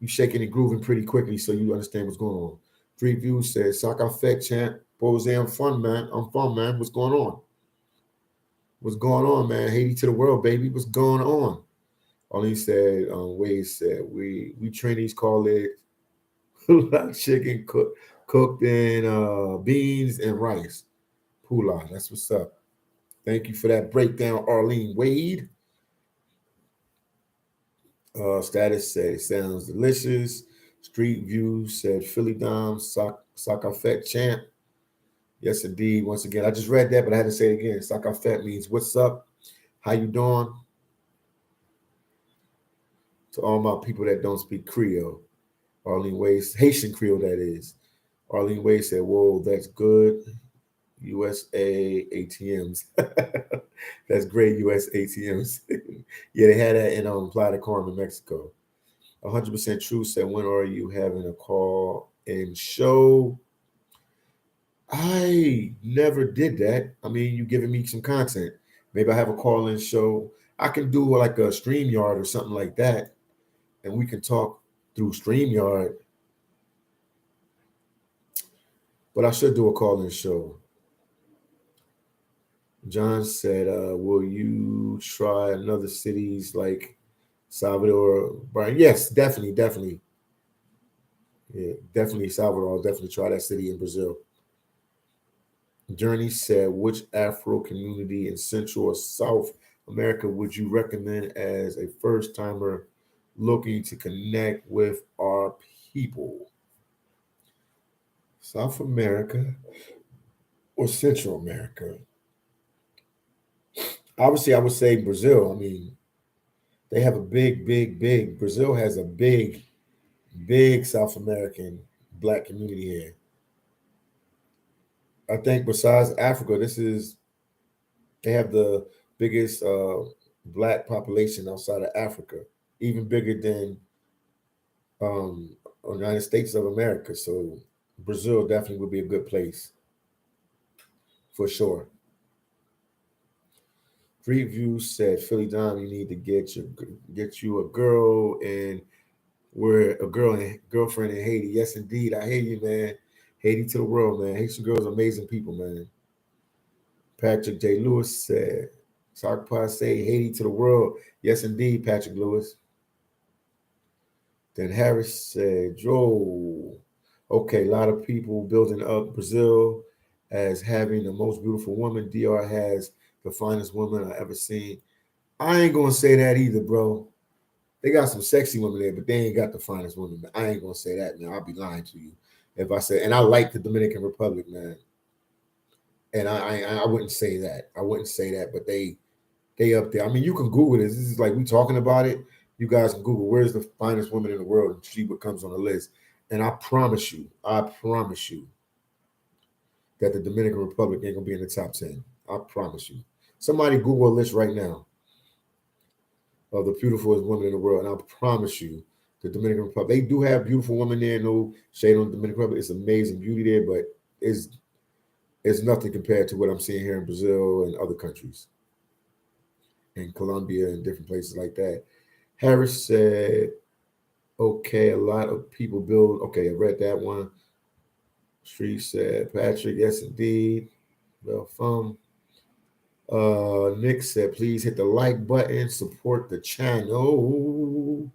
shaking and grooving pretty quickly, so you understand what's going on. Three Views says, "Sock effect champ, Pose, I'm fun, man. I'm fun, man. What's going on? What's going on, man? Haiti to the world, baby. What's going on?" Only said, Wade said, we trainees call it chicken cooked in beans and rice. Pula, that's what's up. Thank you for that breakdown, Arlene Wade. Status said it sounds delicious. Street View said Philly Dom, Sock champ. Yes, indeed. Once again, I just read that, but I had to say it again. Sock means what's up? How you doing? To all my people that don't speak Creole. Arlene Wade, Haitian Creole, that is. Arlene Wade said, "Whoa, that's good. USA ATMs." That's great, US ATMs. Yeah, they had that in Playa del Carmen, Mexico. 100% true said, "When are you having a call and show?" I never did that. I mean, you giving me some content. Maybe I have a call and show. I can do like a StreamYard or something like that, and we can talk through StreamYard. But I should do a call and show. John said, "Will you try another cities like Salvador, Brian?" Yes, definitely, definitely. Yeah, definitely Salvador. I'll definitely try that city in Brazil. Journey said, "Which Afro community in Central or South America would you recommend as a first timer looking to connect with our people? South America or Central America?" Obviously, I would say Brazil. I mean, they have a big. Brazil has a big South American black community here. I think besides Africa, this is they have the biggest black population outside of Africa, even bigger than um, United States of America. So Brazil definitely would be a good place for sure. Preview said, Philly Dom, you need to get you a girl and we're a girl and girlfriend in Haiti. Yes, indeed. I hear you, man. Haiti to the world, man. Haitian girls are amazing people, man. Patrick J. Lewis said, Sarkpa say Haiti to the world. Yes, indeed, Patrick Lewis. Then Harris said, Joe. Okay, a lot of people building up Brazil as having the most beautiful woman. DR has the finest woman I ever seen. I ain't gonna say that either, bro. They got some sexy women there, but they ain't got the finest women. Man. I ain't gonna say that, man. I'll be lying to you if I say. And I like the Dominican Republic, man. And I wouldn't say that. I wouldn't say that, but they up there. I mean, you can Google this. This is like we talking about it. You guys can Google where's the finest woman in the world and see what comes on the list. And I promise you that the Dominican Republic ain't gonna be in the top 10. I promise you. Somebody Google a list right now of the beautifulest women in the world, and I promise you, the Dominican Republic. They do have beautiful women there. No shade on the Dominican Republic. It's amazing beauty there, but it's it's nothing compared to what I'm seeing here in Brazil and other countries, in Colombia and different places like that. Harris said, "Okay, a lot of people build." Okay, I read that one. Street said, "Patrick, yes indeed." Well, Nick said, "Please hit the like button, support the channel."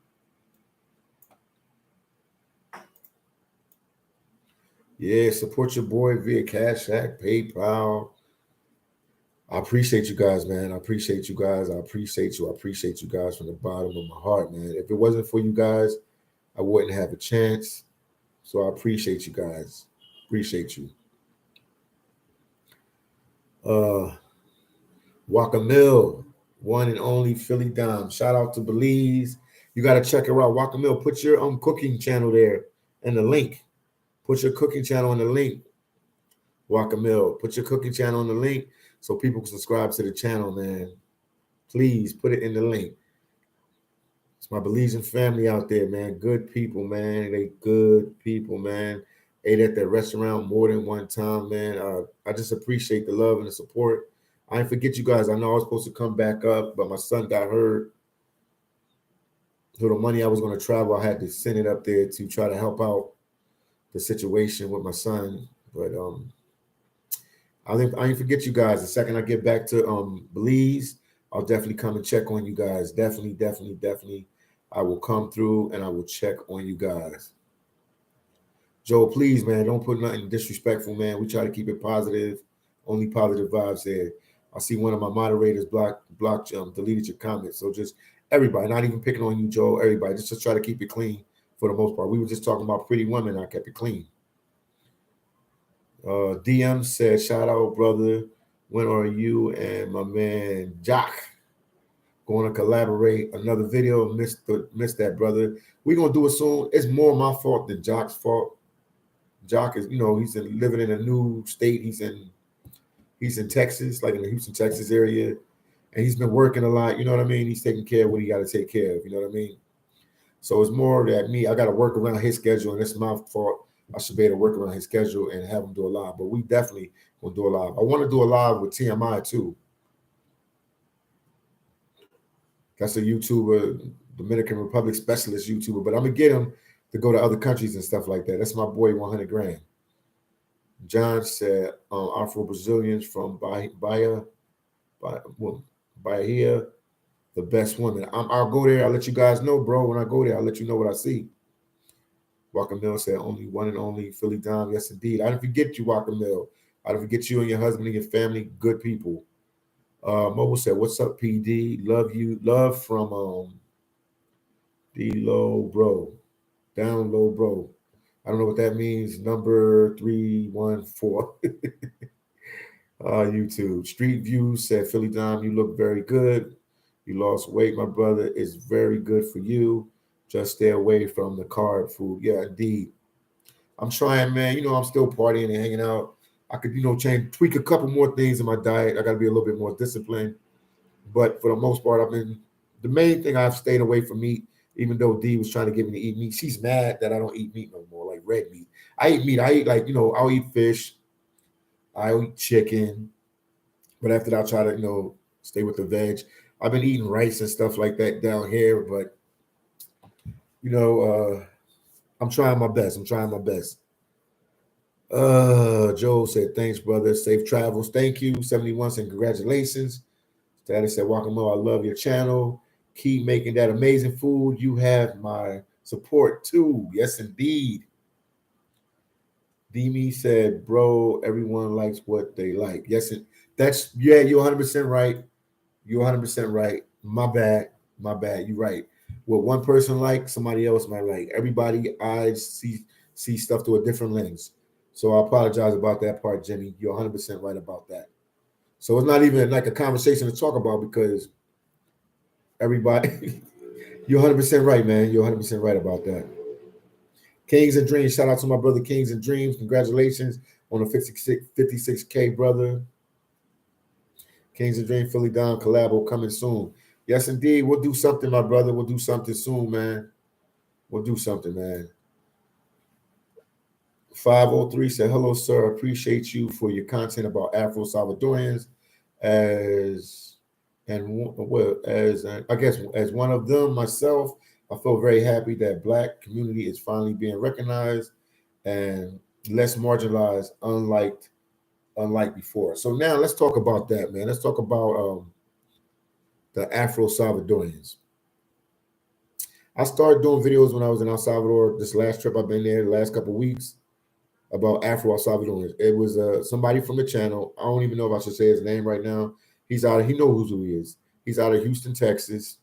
Yeah, support your boy via Cash App, PayPal. I appreciate you guys, man. I appreciate you guys. I appreciate you. I appreciate you guys from the bottom of my heart, man. If it wasn't for you guys, I wouldn't have a chance. So I appreciate you guys. Appreciate you. Uh Waka Mill, one and only Philly Dom. Shout out to Belize. You gotta check her out. Waka Mill, put your cooking channel there in the link. Put your cooking channel in the link. Waka Mill. Put your cooking channel in the link so people can subscribe to the channel, man. Please put it in the link. It's my Belizean family out there, man. Good people, man. They good people, man. Ate at that restaurant more than one time, man. I just appreciate the love and the support. I didn't forget you guys. I know I was supposed to come back up, but my son got hurt. So the money I was going to travel, I had to send it up there to try to help out the situation with my son. But I didn't forget you guys. The second I get back to Belize, I'll definitely come and check on you guys. Definitely. I will come through and I will check on you guys. Joe, please, man, don't put nothing disrespectful, man. We try to keep it positive, only positive vibes there. I see one of my moderators blocked deleted your comments. So just everybody, not even picking on you, Joe. Everybody, just try to keep it clean for the most part. We were just talking about pretty women. I kept it clean. DM said, "Shout out, brother. When are you and my man Jock going to collaborate another video? Missed that, brother. We're gonna do it soon. It's more my fault than Jock's fault. Jock is, living in a new state. He's in Texas, like in the Houston, Texas area, and he's been working a lot. You know what I mean? He's taking care of what he got to take care of. You know what I mean? So it's more that me. I got to work around his schedule, and it's my fault. I should be able to work around his schedule and have him do a live. But we definitely gonna do a live. I want to do a live with TMI too. That's a YouTuber, Dominican Republic specialist YouTuber. But I'm gonna get him to go to other countries and stuff like that. That's my boy, 100 grand. John said, Afro Brazilians from Bahia, Bahia, the best women. I'll go there. I'll let you guys know, bro. When I go there, I'll let you know what I see. Walker Mill said, only one and only Philly Dom. Yes, indeed. I didn't forget you, Walker Mill. I didn't forget you and your husband and your family. Good people. Mobile said, what's up, PD? Love you. Love from D-Low, bro. Down low, bro. I don't know what that means. Number 314. YouTube. Street View said, Philly Dom, you look very good. You lost weight, my brother. It's very good for you. Just stay away from the carb food. Yeah, indeed. I'm trying, man. I'm still partying and hanging out. I could, tweak a couple more things in my diet. I got to be a little bit more disciplined. But for the most part, the main thing I've stayed away from meat, even though D was trying to get me to eat meat. She's mad that I don't eat meat no more, like red meat. I eat meat. I eat like, I'll eat fish. I'll eat chicken. But after that, I'll try to, stay with the veg. I've been eating rice and stuff like that down here, but, you know, uh, I'm trying my best. I'm trying my best. Joe said, thanks, brother. Safe travels. Thank you. 71 said, congratulations. Daddy said, Wakamo, I love your channel. Keep making that amazing food. You have my support too. Yes, indeed. Demi said, bro, everyone likes what they like. Yes, you're 100% right. You're 100% right. My bad. My bad. You're right. What one person likes, somebody else might like. Everybody eyes see stuff through a different lens. So I apologize about that part, Jimmy. You're 100% right about that. So it's not even like a conversation to talk about because everybody, you're 100% right, man. You're 100% right about that. Kings and Dreams. Shout out to my brother Kings and Dreams. Congratulations on the 56K, brother. Kings and Dreams Philly Down collabo coming soon. Yes, indeed. We'll do something, my brother. We'll do something soon, man. We'll do something, man. 503 said, hello, sir. Appreciate you for your content about Afro Salvadorians. As well as I guess as one of them myself, I feel very happy that Black community is finally being recognized and less marginalized, unlike before. So now let's talk about that, man. Let's talk about the Afro Salvadorians. I started doing videos when I was in El Salvador. This last trip I've been there, the last couple of weeks, about Afro Salvadorians. It was somebody from the channel. I don't even know if I should say his name right now. He knows who he is. He's out of Houston, Texas.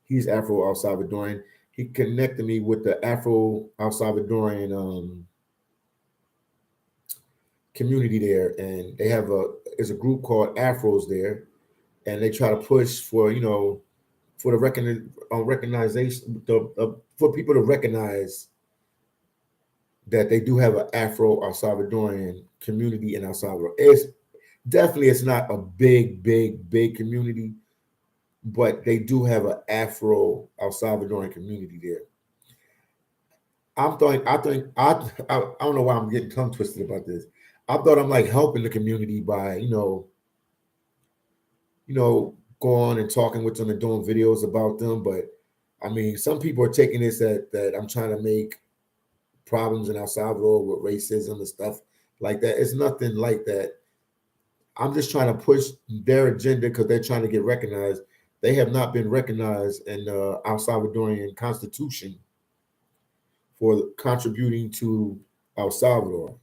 He's Afro El Salvadorian. He connected me with the Afro El Salvadorian community there, and they have a group called Afros there, and they try to push for for the recognition for people to recognize that they do have an Afro El Salvadorian community in El Salvador. It's not a big community, but they do have an Afro El Salvadorian community there. I don't know why I'm getting tongue twisted about this. I thought I'm like helping the community by going and talking with them and doing videos about them. But I mean, some people are taking this that I'm trying to make problems in El Salvador with racism and stuff like that. It's nothing like that. I'm just trying to push their agenda because they're trying to get recognized. They have not been recognized in the El Salvadorian Constitution for contributing to El Salvador.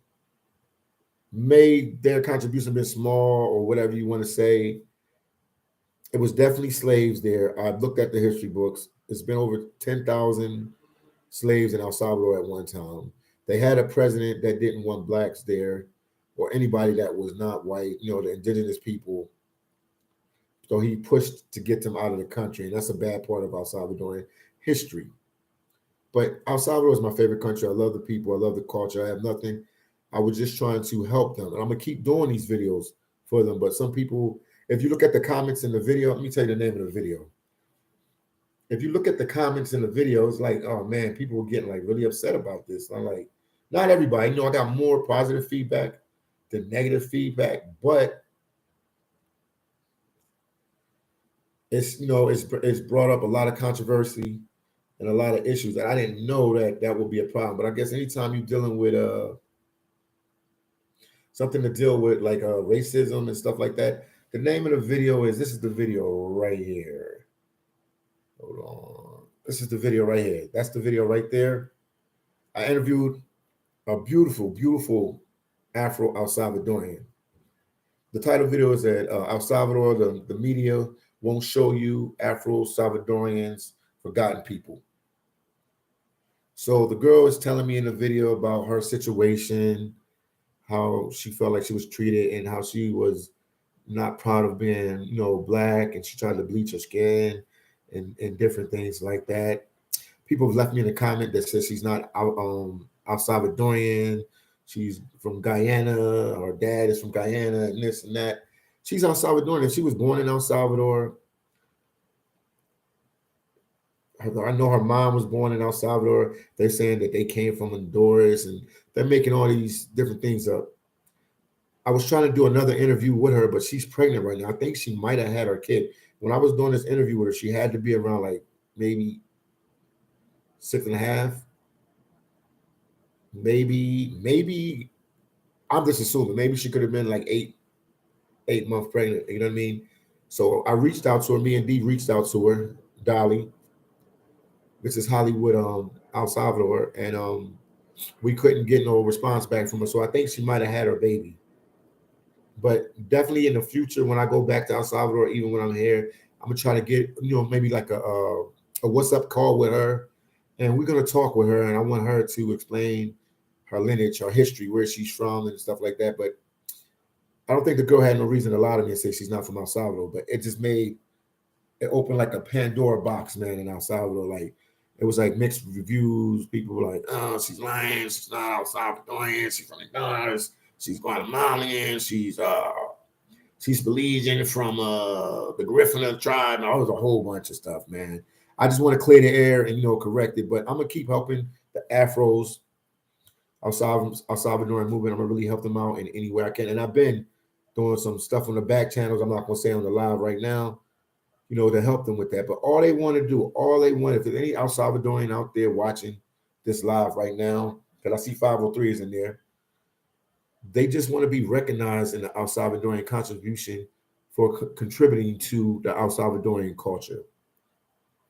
May their contribution been small or whatever you want to say. It was definitely slaves there. I've looked at the history books. It's been over 10,000 slaves in El Salvador at one time. They had a president that didn't want blacks there or anybody that was not white, the indigenous people. So he pushed to get them out of the country. And that's a bad part of El Salvadorian history. But El Salvador is my favorite country. I love the people. I love the culture. I have nothing. I was just trying to help them. And I'm going to keep doing these videos for them. But some people, if you look at the comments in the video, let me tell you the name of the video. If you look at the comments in the video, it's like, oh man, people were getting like really upset about this. I'm like, not everybody. I got more positive feedback than negative feedback, but it's brought up a lot of controversy and a lot of issues that I didn't know that would be a problem. But I guess anytime you're dealing with something to deal with like racism and stuff like that, the name of the video this is the video right here. Hold on. This is the video right here. That's the video right there. I interviewed a beautiful Afro El Salvadorian. The title video is that El Salvador, the media won't show you Afro Salvadorians, forgotten people. So the girl is telling me in the video about her situation, how she felt like she was treated and how she was not proud of being, black, and she tried to bleach her skin and different things like that. People have left me in a comment that says she's not out Salvadorian. She's from Guyana. Her dad is from Guyana, and this and that. She's El Salvadorian. She was born in El Salvador. I know her mom was born in El Salvador. They're saying that they came from Honduras, and they're making all these different things up. I was trying to do another interview with her, but she's pregnant right now. I think she might have had her kid. When I was doing this interview with her, she had to be around like maybe 6.5, maybe I'm just assuming maybe she could have been like 8 months pregnant. You know what I mean? So I reached out to her. Me and Dee reached out to her, Dolly, which is Hollywood, El Salvador, and we couldn't get no response back from her. So I think she might have had her baby. But definitely in the future, when I go back to El Salvador, even when I'm here, I'm gonna try to get maybe like a what's up call with her, and we're gonna talk with her, and I want her to explain her lineage, her history, where she's from, and stuff like that. But I don't think the girl had no reason to lie to me and say she's not from El Salvador. But it just made it opened like a Pandora box, man, in El Salvador. Like it was like mixed reviews. People were like, "Oh, she's lying. She's not El Salvadorian. She's from Honduras. She's Guatemalan. She's Belizean from the Griffin tribe." And was a whole bunch of stuff, man. I just want to clear the air and correct it. But I'm gonna keep helping the Afros, El Salvadoran movement. I'm gonna really help them out in any way I can. And I've been doing some stuff on the back channels. I'm not gonna say on the live right now, to help them with that. But all they want to do, if there's any El Salvadorian out there watching this live right now, because I see 503s in there, they just want to be recognized in the El Salvadorian contribution for contributing to the El Salvadorian culture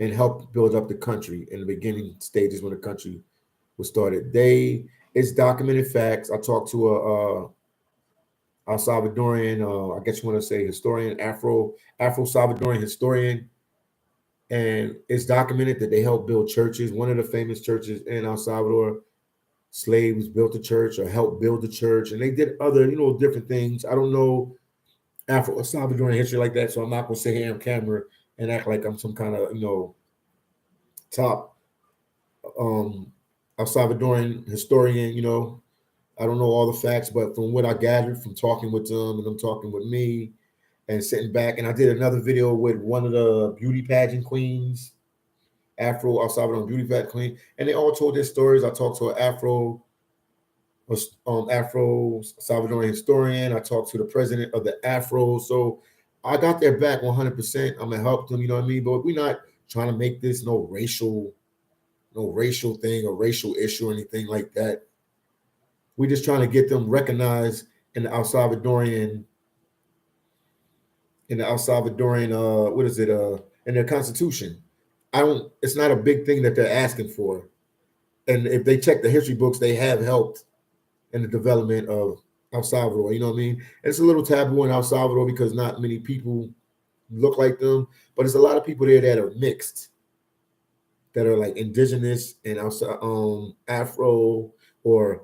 and help build up the country in the beginning stages when the country was started. It's documented facts. I talked to a El Salvadorian, I guess you want to say historian, Afro Salvadorian historian, and it's documented that they helped build churches. One of the famous churches in El Salvador, slaves built a church or helped build the church, and they did other, different things. I don't know Afro Salvadoran history like that, so I'm not gonna sit here on camera and act like I'm some kind of, top El Salvadoran historian. I don't know all the facts, but from what I gathered from talking with them and them talking with me and sitting back, and I did another video with one of the beauty pageant queens, Afro El Salvadoran beauty pageant queen, and they all told their stories. I talked to an Afro Salvadoran historian. I talked to the president of the Afro. So I got their back 100%. I'm gonna help them. You know what I mean? But we're not trying to make this no racial thing or racial issue or anything like that. We're just trying to get them recognized in the El Salvadorian, what is it, in their constitution. It's not a big thing that they're asking for. And if they check the history books, they have helped in the development of El Salvador. You know what I mean? And it's a little taboo in El Salvador because not many people look like them, but there's a lot of people there that are mixed, that are like indigenous and Afro or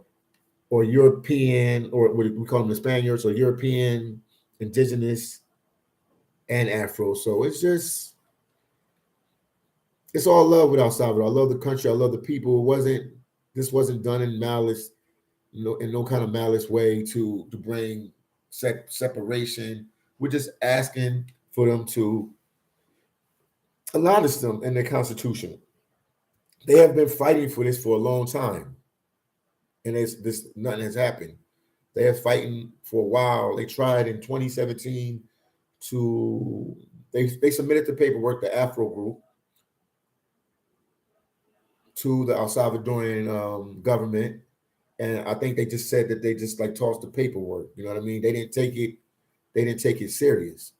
European, or what we call them the Spaniards, or European, indigenous, and Afro. So it's all love with El Salvador. I love the country. I love the people. This wasn't done in malice, in no kind of malice way to bring separation. We're just asking for them to allow this them in their constitution. They have been fighting for this for a long time, and nothing has happened. They are fighting for a while. They tried in 2017 to they submitted the paperwork, the Afro group, to the El Salvadorian government, and I think they just said that they just like tossed the paperwork. You know what I mean? They didn't take it. They didn't take it serious.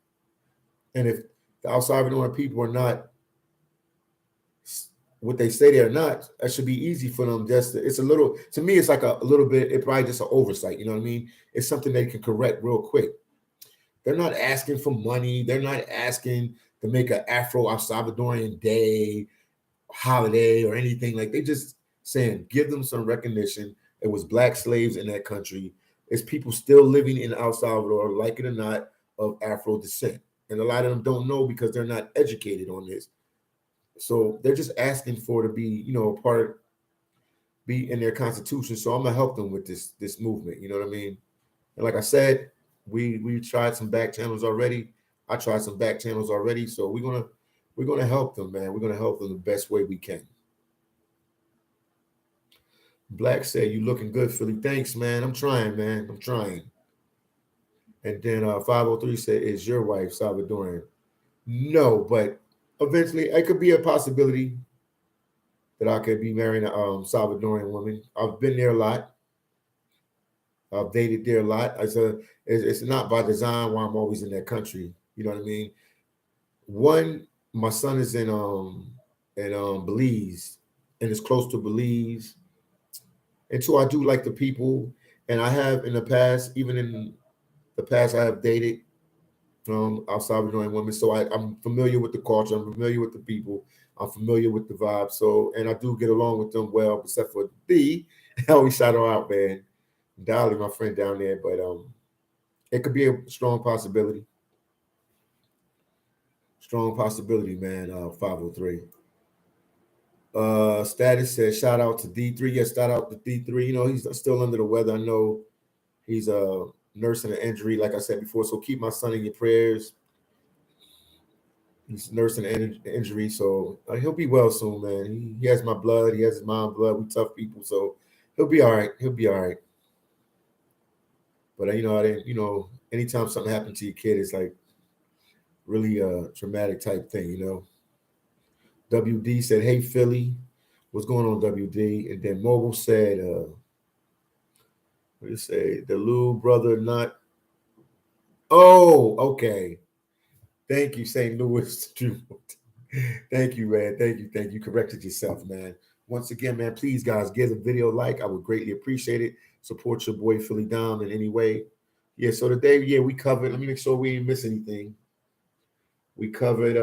And if the El Salvadoran people are not what they say they're not, that should be easy for them. It's a little, to me, it's like a little bit. It probably just an oversight. You know what I mean? It's something they can correct real quick. They're not asking for money. They're not asking to make an Afro El Salvadorian day holiday or anything. Like they just saying, give them some recognition. It was black slaves in that country. It's people still living in El Salvador, like it or not, of Afro descent. And a lot of them don't know because they're not educated on this. So they're just asking for to be, a part, be in their constitution. So I'm gonna help them with this movement. You know what I mean? And like I said, we tried some back channels already. I tried some back channels already. So we're gonna help them, man. We're gonna help them the best way we can. Black said, "You looking good, Philly. Thanks, man. I'm trying, man. I'm trying." And then 503 said, "Is your wife Salvadoran?" No, but eventually it could be a possibility that I could be marrying a Salvadoran woman. I've been there a lot. I've dated there a lot. It's not by design why I'm always in that country. You know what I mean? One, my son is in Belize, and it's close to Belize. And two, I do like the people, and I have in the past, even in the past, I have dated El Salvadoran women. So I'm familiar with the culture. I'm familiar with the people. I'm familiar with the vibe. So, and I do get along with them well, except for D. I always shout her out, man. Dolly, my friend down there. But it could be a strong possibility. Strong possibility, man. 503. Status says shout out to D3. Yes, shout out to D3. He's still under the weather. I know he's nursing an injury, like I said before. So keep my son in your prayers. He's nursing an injury, so he'll be well soon, man. He has my blood. He has his mom blood. We tough people, so he'll be all right. He'll be all right. But I didn't. Anytime something happens to your kid, it's like really a traumatic type thing. WD said, "Hey Philly, what's going on, WD?" And then Mobile said, "What do you say? The Lou brother not." Oh, okay. Thank you, St. Louis. Thank you, man. Thank you. Corrected yourself, man. Once again, man, please, guys, give the video a like. I would greatly appreciate it. Support your boy Philly Dom in any way. Yeah, so today, yeah, we covered. Let me make sure we didn't miss anything. We covered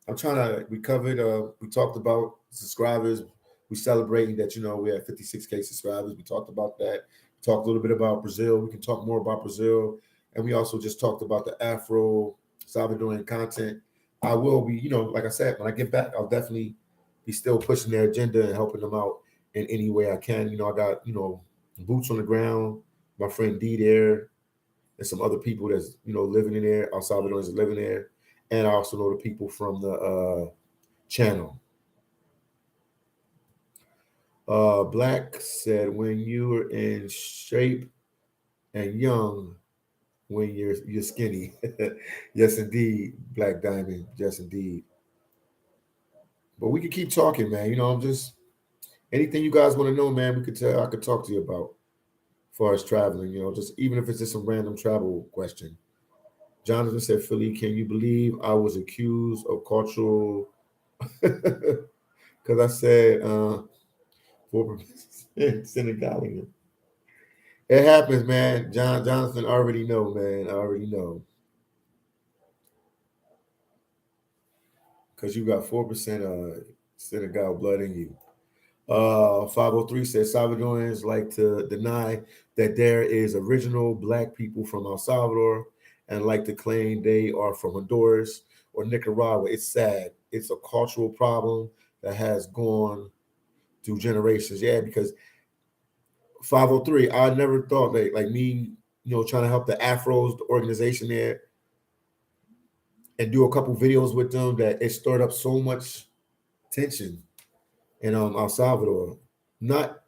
we talked about subscribers. We celebrating that, we had 56K subscribers. We talked about that. We talked a little bit about Brazil. We can talk more about Brazil. And we also just talked about the Afro Salvadoran content. I will be, like I said, when I get back, I'll definitely be still pushing their agenda and helping them out in any way I can. I got, boots on the ground, my friend D there, and some other people that's, living in there, El Salvadorans are living there. And I also know the people from the channel. Black said, when you were in shape and young, when you're skinny. Yes, indeed, Black Diamond. Yes, indeed. But we can keep talking, man. I'm just anything you guys want to know, man. I could talk to you about as far as traveling. Just even if it's just some random travel question. Jonathan said, Philly, can you believe I was accused of cultural? Because I said for Senegal. It happens, man. Jonathan already know, man. I already know. Because you got 4% Senegal blood in you. 503 says Salvadorans like to deny that there is original black people from El Salvador and like to claim they are from Honduras or Nicaragua. It's sad. It's a cultural problem that has gone through generations. Yeah, because 503, I never thought that like me, trying to help the Afros, the organization there, and do a couple videos with them that it stirred up so much tension in El Salvador. Not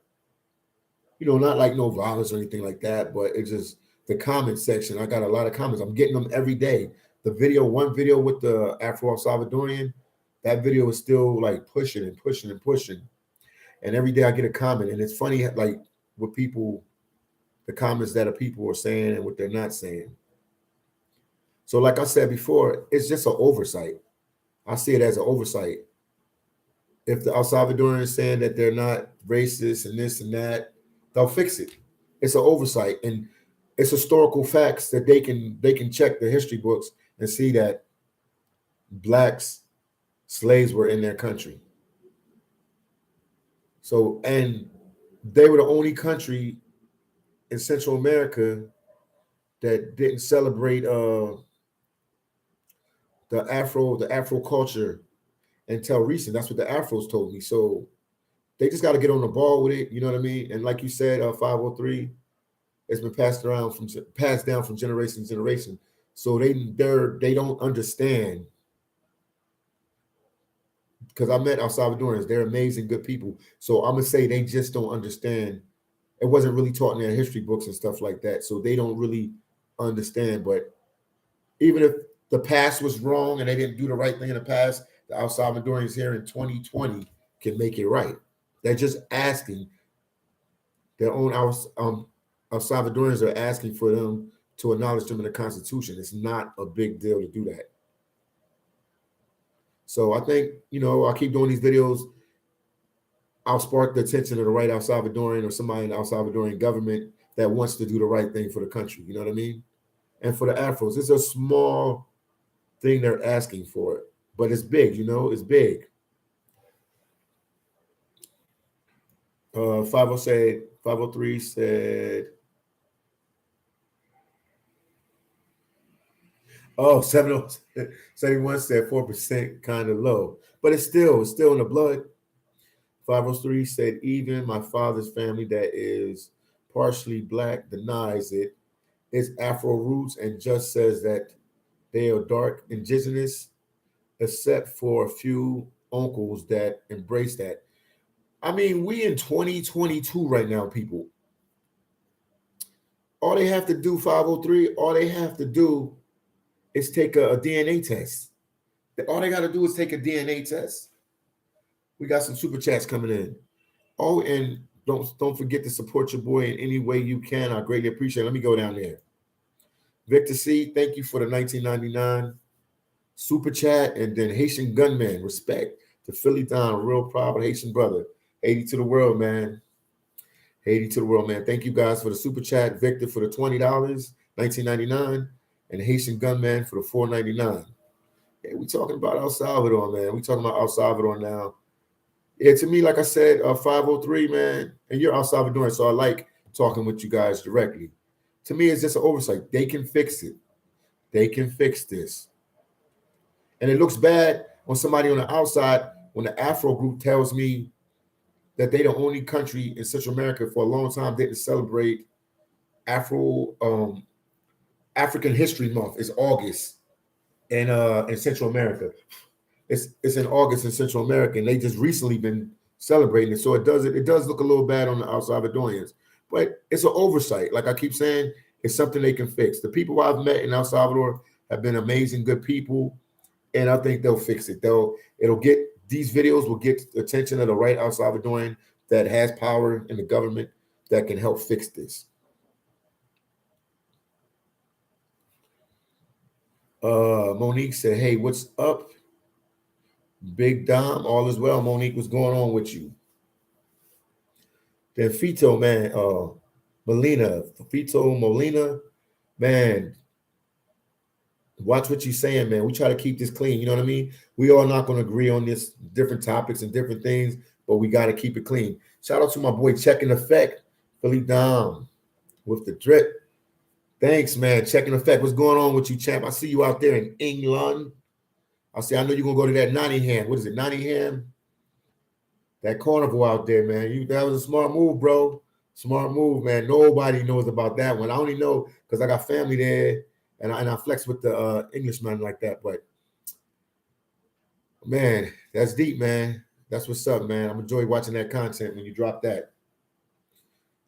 not like no violence or anything like that, but it's just the comment section. I got a lot of comments. I'm getting them every day. One video with the Afro Salvadorian, that video is still like pushing and pushing and pushing. And every day I get a comment, and it's funny like what people, the comments that people are saying and what they're not saying. So, like I said before, it's just an oversight. I see it as an oversight. If the El Salvadorians is saying that they're not racist and this and that, they'll fix it. It's an oversight, and it's historical facts that they can check the history books and see that blacks slaves were in their country. So, and they were the only country in Central America that didn't celebrate the Afro culture until recent. That's what the Afros told me. So they just got to get on the ball with it. You know what I mean? And like you said, 503, it's been passed down from generation to generation. So they don't understand, because I met El Salvadorans. They're amazing, good people. So I'm gonna say they just don't understand. It wasn't really taught in their history books and stuff like that. So they don't really understand. But even if the past was wrong and they didn't do the right thing in the past, the El Salvadorians here in 2020 can make it right. They're just asking their own El Salvadorians are asking for them to acknowledge them in the Constitution. It's not a big deal to do that. So I think, I keep doing these videos. I'll spark the attention of the right El Salvadorian or somebody in the El Salvadorian government that wants to do the right thing for the country. You know what I mean? And for the Afros, it's a small thing they're asking for it, but it's big. It's big. 503 said, oh, 71 said 4% kind of low, but it's still in the blood. 503 said, even my father's family that is partially black denies it. It's Afro roots and just says that they are dark indigenous, except for a few uncles that embrace that. I mean, we in 2022 right now, people. All they have to do, 503, all they have to do is take a DNA test. All they got to do is take a DNA test. We got some super chats coming in. Oh, and don't forget to support your boy in any way you can. I greatly appreciate it. Let me go down there. Victor C, thank you for the 1999 super chat. And then Haitian Gunman, respect to Philly Don, real proud Haitian brother. Haiti to the world, man. Haiti to the world, man. Thank you guys for the super chat. Victor for the $20, 1999, and Haitian Gunman for the $4.99. Yeah, we talking about El Salvador, man. We talking about El Salvador now. Yeah, to me, like I said, 503, man, and you're El Salvadorian, so I like talking with you guys directly. To me, it's just an oversight. They can fix it. They can fix this. And it looks bad on somebody on the outside when the Afro group tells me that they the only country in Central America for a long time didn't celebrate African History Month. It's August in Central America. It's in August in Central America, and they just recently been celebrating it. So it does look a little bad on the El Salvadorians, but it's an oversight. Like I keep saying, it's something they can fix. The people I've met in El Salvador have been amazing, good people, and I think they'll fix it. These videos will get the attention of the right El Salvadorian that has power in the government that can help fix this. Monique said, "Hey, what's up, Big Dom? All is well, Monique. What's going on with you?" Then Fito, man, Fito Molina, man, watch what you're saying, man. We try to keep this clean. You know what I mean? We all not going to agree on this different topics and different things, but we got to keep it clean. Shout out to my boy Checking Effect, Philly Dom with the drip. Thanks, man. Checking Effect. What's going on with you, champ? I see you out there in England. I know you're going to go to that Nottingham. What is it, Nottingham? That carnival out there, man. That was a smart move, bro. Smart move, man. Nobody knows about that one. I only know because I got family there, and I flex with the Englishman like that. But man, that's deep, man. That's what's up, man. I'm enjoy watching that content when you drop that.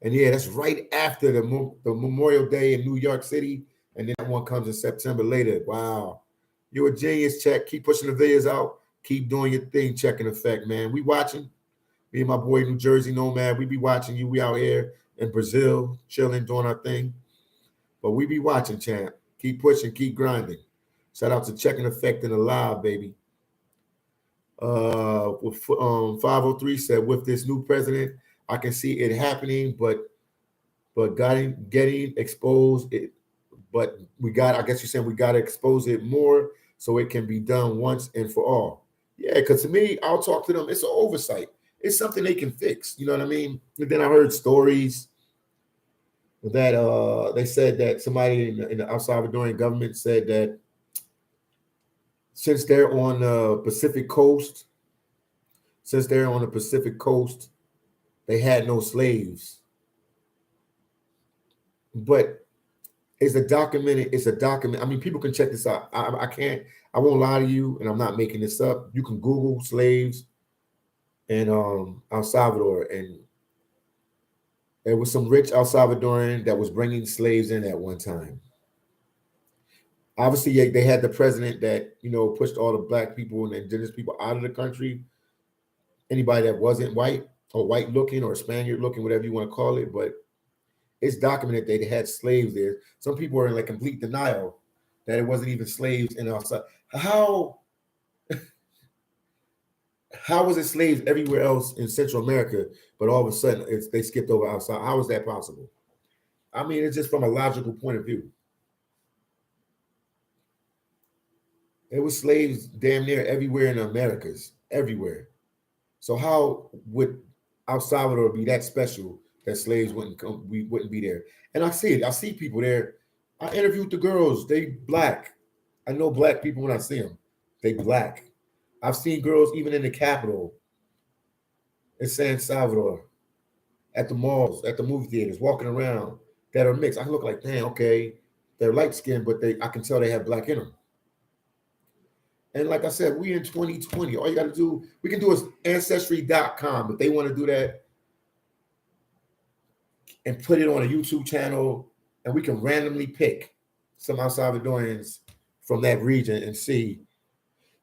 And yeah, that's right after the Memorial Day in New York City, and then that one comes in September later. Wow, you're a genius, Check. Keep pushing the videos out. Keep doing your thing, Checking Effect, man. We watching. Me and my boy New Jersey Nomad, we be watching you. We out here in Brazil, chilling, doing our thing. But we be watching, champ. Keep pushing, keep grinding. Shout out to Checking Effect in the live, baby. 503 said, with this new president, I can see it happening, but getting exposed. But I guess you're saying we got to expose it more so it can be done once and for all. Yeah, because to me, I'll talk to them. It's an oversight. It's something they can fix. You know what I mean? And then I heard stories that they said that somebody in the El Salvadorian government said that since they're on the Pacific coast, since they're on the Pacific coast, they had no slaves. But it's a documented. It's a document. I mean, people can check this out. I can't. I won't lie to you, and I'm not making this up. You can Google slaves in El Salvador, and there was some rich El Salvadoran that was bringing slaves in at one time. Obviously, they had the president that pushed all the black people and indigenous people out of the country. Anybody that wasn't white or white looking or Spaniard looking, whatever you want to call it, but it's documented they had slaves there. Some people are in like complete denial that it wasn't even slaves in outside. How was it slaves everywhere else in Central America, but all of a sudden they skipped over outside? How is that possible? I mean, it's just from a logical point of view. It was slaves damn near everywhere in the Americas, everywhere. So how would El Salvador be that special that slaves wouldn't come, we wouldn't be there? And I see it. I see people there. I interviewed the girls. They black. I know black people when I see them. They black. I've seen girls even in the capital in San Salvador, at the malls, at the movie theaters, walking around that are mixed. I look like, damn, okay, they're light skinned, but I can tell they have black in them. And like I said, we in 2020. All you got to do, we can do is ancestry.com. If they want to do that and put it on a YouTube channel, and we can randomly pick some El Salvadorians from that region and see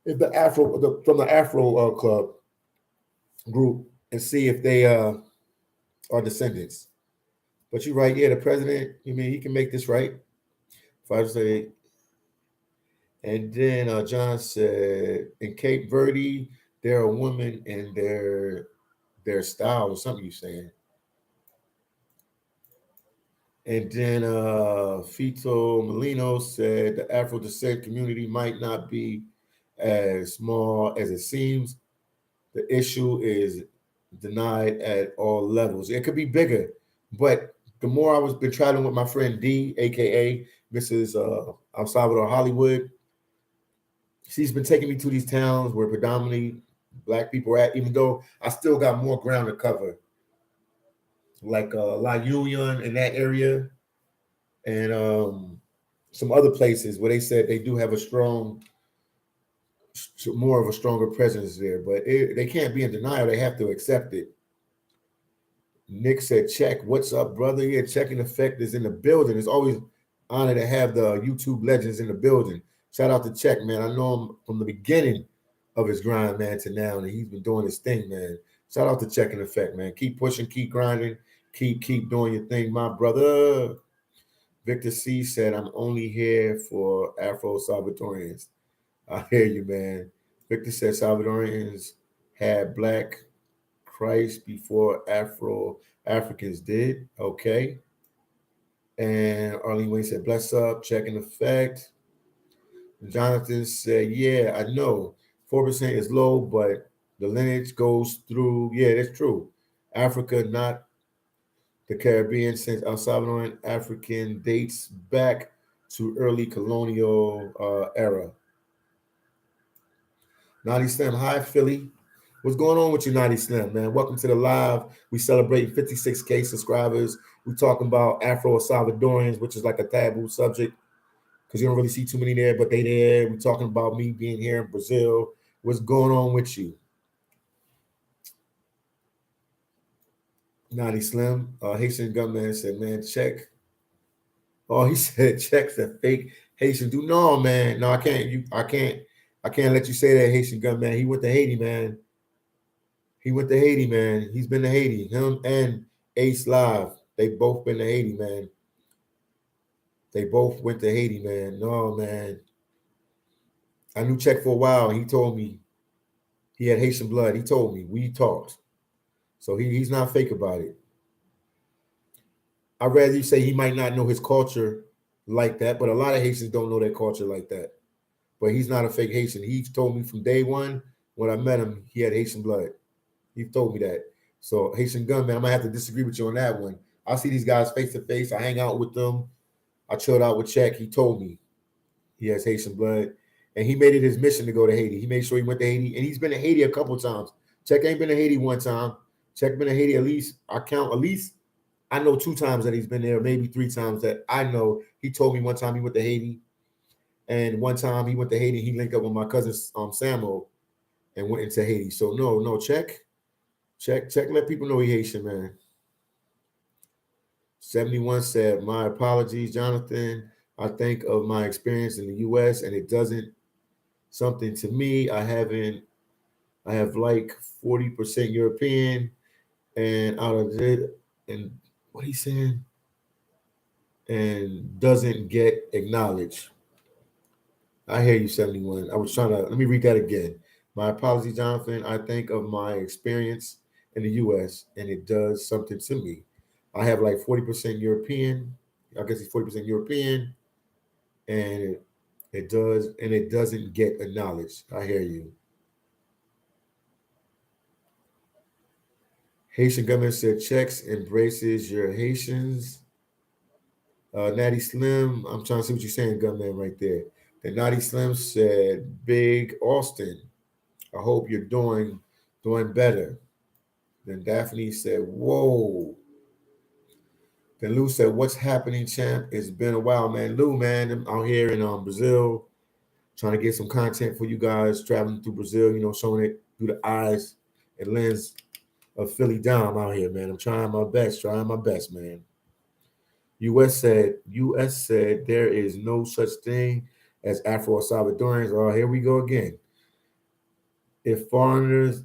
if from the Afro club group and see if they are descendants. But you're right, yeah, the president, you mean he can make this right? If I say, and then John said, in Cape Verde, there are women in their style or something you saying. And then Fito Molino said the Afro descent community might not be as small as it seems. The issue is denied at all levels. It could be bigger, but the more I was been traveling with my friend D, aka Mrs. El Salvador Hollywood, she's been taking me to these towns where predominantly black people are at, even though I still got more ground to cover, like La Union in that area, and some other places where they said they do have a more of a stronger presence there, but they can't be in denial. They have to accept it. Nick said, check. What's up, brother? Yeah, checking effect is in the building. It's always honor to have the YouTube legends in the building. Shout out to Check, man. I know him from the beginning of his grind, man, to now, and he's been doing his thing, man. Shout out to Check in Effect, man. Keep pushing, keep grinding, keep doing your thing, my brother. Victor C said, I'm only here for Afro Salvadorians. I hear you, man. Victor said Salvadorians had black Christ before Africans did. Okay. And Arlene Wayne said, bless up, check in effect. Jonathan said, yeah, I know. 4% is low, but the lineage goes through. Yeah, that's true. Africa, not the Caribbean, since El Salvadoran African dates back to early colonial era. Naughty Slim, hi Philly. What's going on with you, Naughty Slim, man? Welcome to the live. We celebrating 56K subscribers. We talking about Afro Salvadorians, which is like a taboo subject because you don't really see too many there, but they there. We talking about me being here in Brazil. What's going on with you? Naughty Slim, Haitian gunman said, man, check. Oh, he said checks a fake Haitian dude. No, man. No, I can't. I can't let you say that, Haitian gunman. He went to Haiti, man. He went to Haiti, man. He's been to Haiti. Him and Ace Live. They both been to Haiti, man. They both went to Haiti, man. No, man. I knew Check for a while, and he told me he had Haitian blood. He told me. We talked. So he's not fake about it. I'd rather you say he might not know his culture like that, but a lot of Haitians don't know their culture like that. But he's not a fake Haitian. He told me from day one when I met him, he had Haitian blood. He told me that. So Haitian gunman, I might have to disagree with you on that one. I see these guys face to face. I hang out with them. I chilled out with Check. He told me he has Haitian blood, and he made it his mission to go to Haiti. He made sure he went to Haiti, and he's been to Haiti a couple times. Check ain't been to Haiti one time. Check been to Haiti at least. I count at least. I know 2 times that he's been there, maybe 3 times that I know. He told me one time he went to Haiti, and one time he went to Haiti. He linked up with my cousin Samuel and went into Haiti. So no, no, check. Let people know he Haitian, man. 71 said, "My apologies, Jonathan. I think of my experience in the U.S. and it doesn't something to me. I have like 40% European, and out of it, and what he's saying, and doesn't get acknowledged." I hear you, 71. I was trying to, let me read that again. My apologies, Jonathan. I think of my experience in the US and it does something to me. I have like 40% European. I guess he's 40% European, and it doesn't get acknowledged. I hear you. Haitian government said checks embraces your Haitians. Natty Slim, I'm trying to see what you're saying, gunman, right there. Then Natty Slim said, Big Austin, I hope you're doing better. Then Daphne said, Whoa. Then Lou said, What's happening, champ? It's been a while, man. Lou, man, I'm out here in Brazil trying to get some content for you guys, traveling through Brazil, showing it through the eyes and lens of Philly down out here, man. I'm trying my best, man. US said there is no such thing as Afro Salvadorans. Oh, here we go again. If foreigners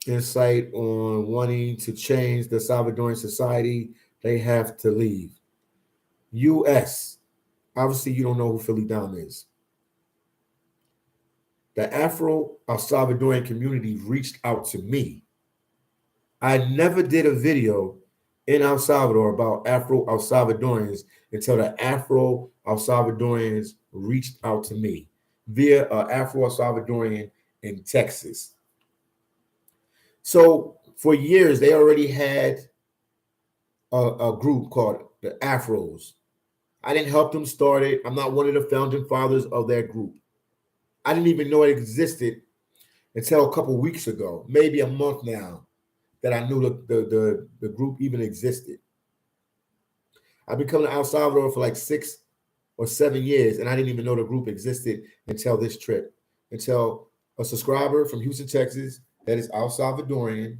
insight on wanting to change the Salvadoran society, they have to leave. US, obviously you don't know who Philly Dom is. The Afro Salvadoran community reached out to me. I never did a video in El Salvador about Afro El Salvadorians until the Afro El Salvadorians reached out to me via Afro El Salvadorian in Texas. So for years, they already had a group called the Afros. I didn't help them start it. I'm not one of the founding fathers of that group. I didn't even know it existed until a couple weeks ago, maybe a month now, that I knew the group even existed. I've been coming to El Salvador for like 6 or 7 years, and I didn't even know the group existed until this trip, until a subscriber from Houston, Texas, that is El Salvadorian,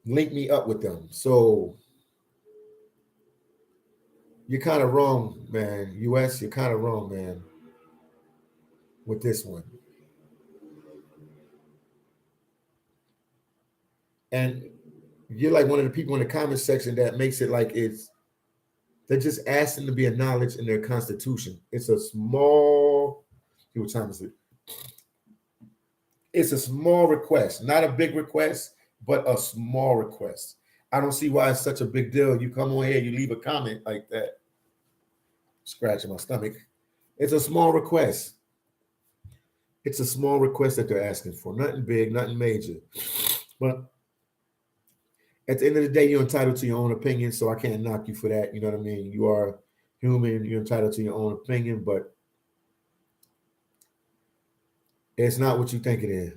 linked me up with them. So you're kind of wrong, man. US, you're kind of wrong, man, with this one. And you're like one of the people in the comment section that makes it like they're just asking to be acknowledged in their constitution. It's a small, what time is it? It's a small request, not a big request, but a small request. I don't see why it's such a big deal. You come on here, you leave a comment like that, scratching my stomach. It's a small request. It's a small request that they're asking for. Nothing big, nothing major. But at the end of the day, you're entitled to your own opinion, so I can't knock you for that. You know what I mean? You are human, you're entitled to your own opinion, but it's not what you think it is.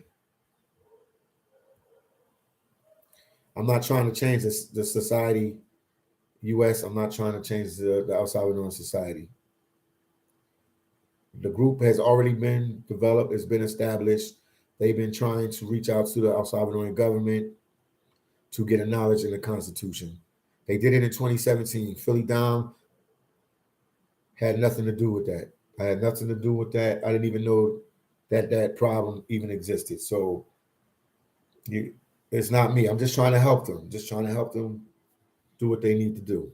I'm not trying to change the society, US. I'm not trying to change the El Salvadoran society. The group has already been developed, it's been established. They've been trying to reach out to the El Salvadoran government to get a knowledge in the Constitution. They did it in 2017. Philly Dom had nothing to do with that. I had nothing to do with that. I didn't even know that problem even existed. So it's not me. I'm just trying to help them. Just trying to help them do what they need to do.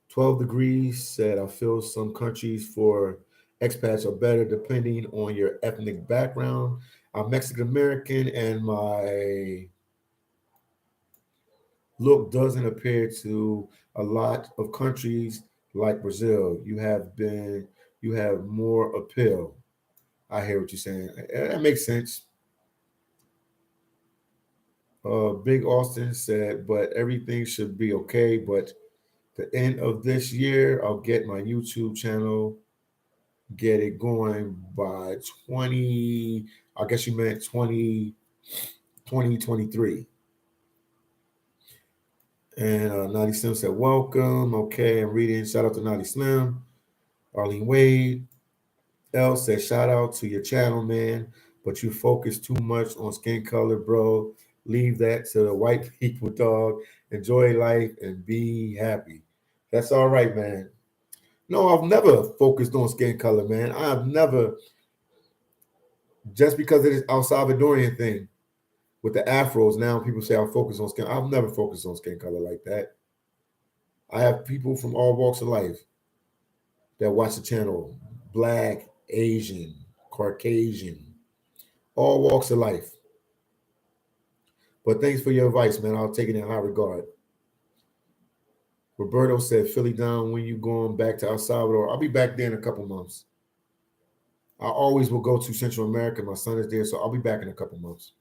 12 Degrees said, I feel some countries for expats are better depending on your ethnic background. I'm Mexican American and my look doesn't appear to a lot of countries like Brazil. You have more appeal. I hear what you're saying. That makes sense. Big Austin said, but everything should be okay. But the end of this year, I'll get my YouTube channel, get it going by 20, I guess you meant 2023. And Naughty Slim said, welcome. Okay, I'm reading. Shout out to Naughty Slim. Arlene Wade. L said, shout out to your channel, man. But you focus too much on skin color, bro. Leave that to the white people, dog. Enjoy life and be happy. That's all right, man. No, I've never focused on skin color, man. I have never, just because it is El Salvadorian thing with the afros. Now people say I focus on skin. I've never focused on skin color like that. I have people from all walks of life that watch the channel, black, Asian, Caucasian, all walks of life. But thanks for your advice, man. I'll take it in high regard. Roberto said, Philly down, when you going back to El Salvador? I'll be back there in a couple months. I always will go to Central America. My son is there, so I'll be back in a couple months.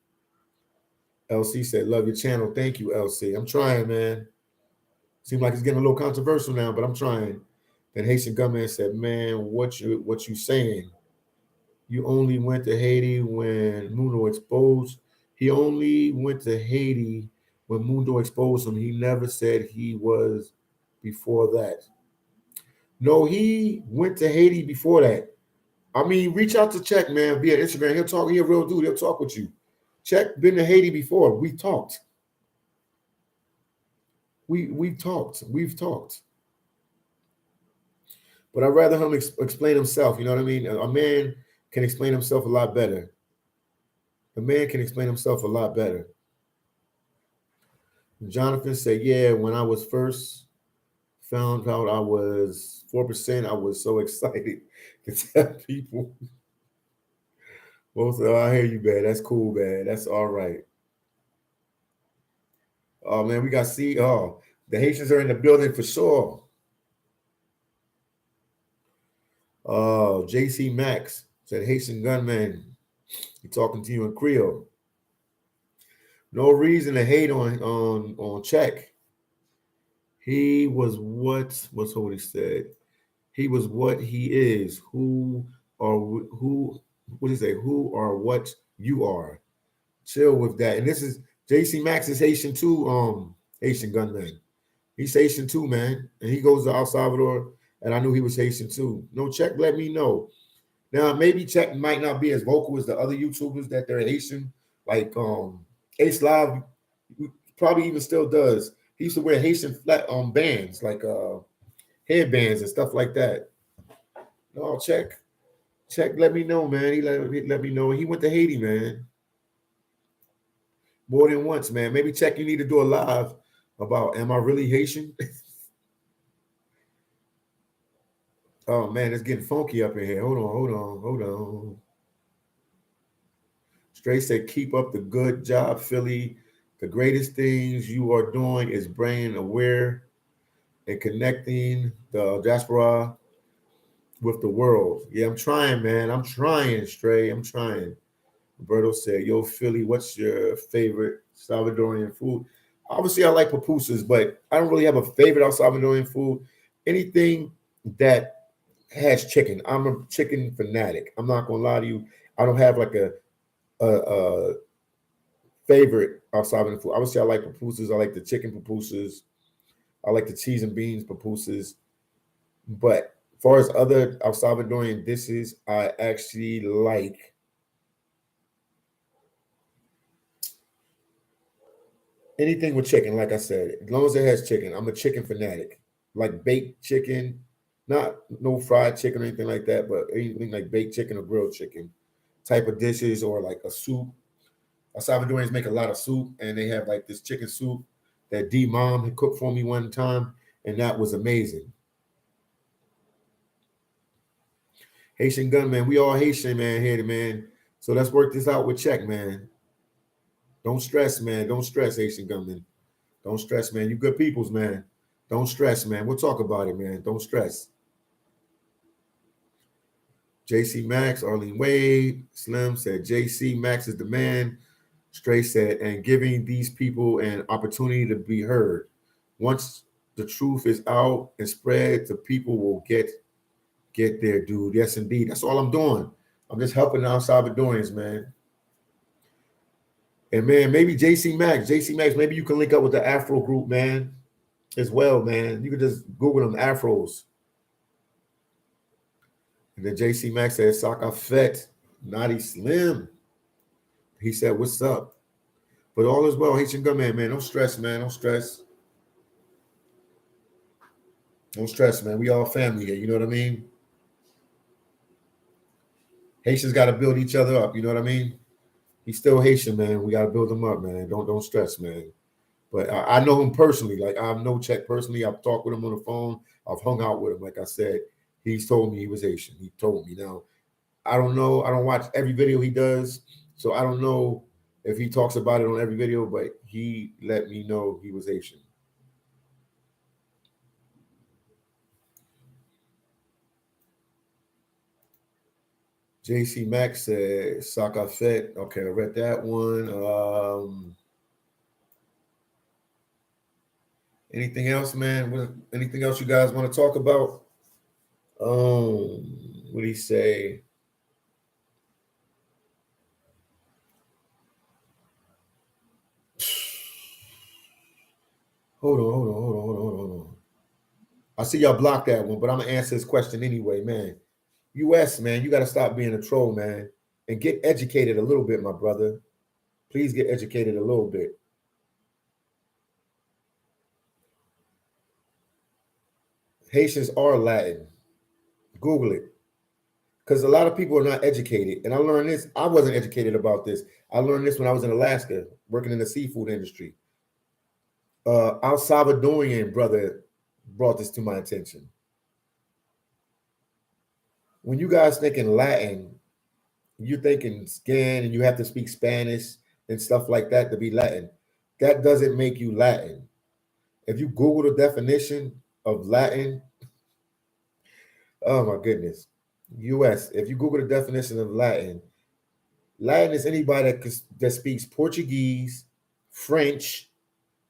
LC said, love your channel. Thank you, LC. I'm trying, man. Seems like it's getting a little controversial now, but I'm trying. Then Haitian Gunman said, man, what you saying? You only went to Haiti when Mundo exposed. He only went to Haiti when Mundo exposed him. He never said he was before that. No, he went to Haiti before that. I mean, reach out to Check, man, via Instagram. He'll talk. He's a real dude. He'll talk with you. Check been to Haiti before. We talked. We talked. We've talked. But I'd rather him explain himself. You know what I mean? A man can explain himself a lot better. A man can explain himself a lot better. Jonathan said, yeah, when I was first found out I was 4%, I was so excited to tell people. Most I hear you, man. That's cool, man. That's all right. Oh man, we got the Haitians are in the building for sure. Caz Cee Max said Haitian gunman. He talking to you in Creole. No reason to hate on Check. He was what's what he said. He was what he is. Who what is it? Who or what you are. Chill with that. And this is Caz Cee Max is Haitian too. Haitian gunman. He's Haitian too, man. And he goes to El Salvador, and I knew he was Haitian too. No, Check let me know. Now maybe Check might not be as vocal as the other YouTubers that they're Haitian, like Ace Live probably even still does. He used to wear Haitian flat bands, like headbands and stuff like that. No, Check let me know, man. He let me know. He went to Haiti, man. More than once, man. Maybe Check you need to do a live about am I really Haitian? Oh man, it's getting funky up in here. Hold on. Stray said, keep up the good job, Philly. The greatest things you are doing is bringing aware and connecting the diaspora with the world. Yeah, I'm trying, man. I'm trying, Stray. I'm trying. Roberto said, yo, Philly, what's your favorite Salvadorian food? Obviously, I like pupusas, but I don't really have a favorite Salvadorian food. Anything that has chicken. I'm a chicken fanatic. I'm not gonna lie to you. I don't have like a favorite Salvadoran food. Obviously, I like pupusas. I like the chicken pupusas. I like the cheese and beans pupusas. But as far as other El Salvadorian dishes, I actually like anything with chicken. Like I said, as long as it has chicken, I'm a chicken fanatic. Like baked chicken, not no fried chicken or anything like that, but anything like baked chicken or grilled chicken type of dishes, or like a soup. El Salvadorians make a lot of soup, and they have like this chicken soup that D Mom had cooked for me one time, and that was amazing. Haitian gunman, we all Haitian, man, here, man. So let's work this out with Check, man. Don't stress, man. Don't stress, Haitian gunman. Don't stress, man. You good peoples, man. Don't stress, man. We'll talk about it, man. Don't stress. Caz Cee Max, Arlene Wade, Slim said Caz Cee Max is the man. Stray said, and giving these people an opportunity to be heard. Once the truth is out and spread, the people will get there, dude. Yes, indeed. That's all I'm doing. I'm just helping our Salvadorians, man. And man, maybe JC Max, maybe you can link up with the Afro group, man, as well, man. You can just Google them Afros. And then JC Max said, Saka Fett, Naughty Slim. He said, what's up? But all is well, Haitian Gunman, man. Don't stress, man. Don't stress. Don't stress, man. We all family here. You know what I mean? Haitians got to build each other up. You know what I mean? He's still Haitian, man. We got to build him up, man. Don't stress, man. But I know him personally. Like I know Czech personally. I've talked with him on the phone. I've hung out with him. Like I said, he's told me he was Haitian. He told me. Now I don't know. I don't watch every video he does, so I don't know if he talks about it on every video. But he let me know he was Haitian. JC Max said Saka Fett. Okay, I read that one. Anything else, man? Anything else you guys want to talk about? What do he say? Hold on. I see y'all blocked that one, but I'm gonna answer this question anyway, man. US, man, you gotta stop being a troll, man, and get educated a little bit, my brother. Please get educated a little bit. Haitians are Latin. Google it. Because a lot of people are not educated. And I learned this. I wasn't educated about this. I learned this when I was in Alaska, working in the seafood industry. Our Salvadorian brother brought this to my attention. When you guys think in Latin, you're thinking scan and you have to speak Spanish and stuff like that to be Latin. That doesn't make you Latin. If you Google the definition of Latin, oh my goodness. US, if you Google the definition of Latin, Latin is anybody that speaks Portuguese, French,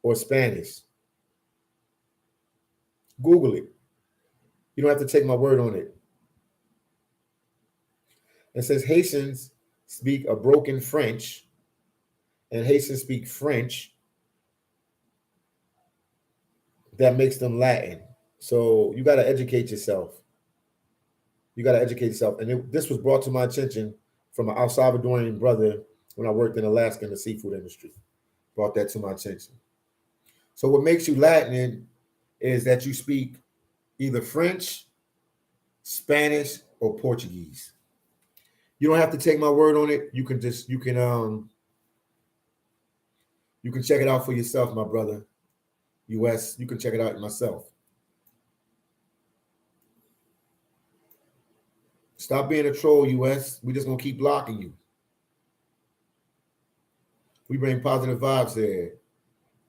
or Spanish. Google it. You don't have to take my word on it. It says Haitians speak a broken French, and Haitians speak French that makes them Latin. So you got to educate yourself. You got to educate yourself. And this was brought to my attention from an El Salvadorian brother when I worked in Alaska in the seafood industry. Brought that to my attention. So what makes you Latin is that you speak either French, Spanish, or Portuguese. You don't have to take my word on it. You can check it out for yourself, my brother. US, you can check it out myself. Stop being a troll, US. We just gonna keep blocking you. We bring positive vibes there.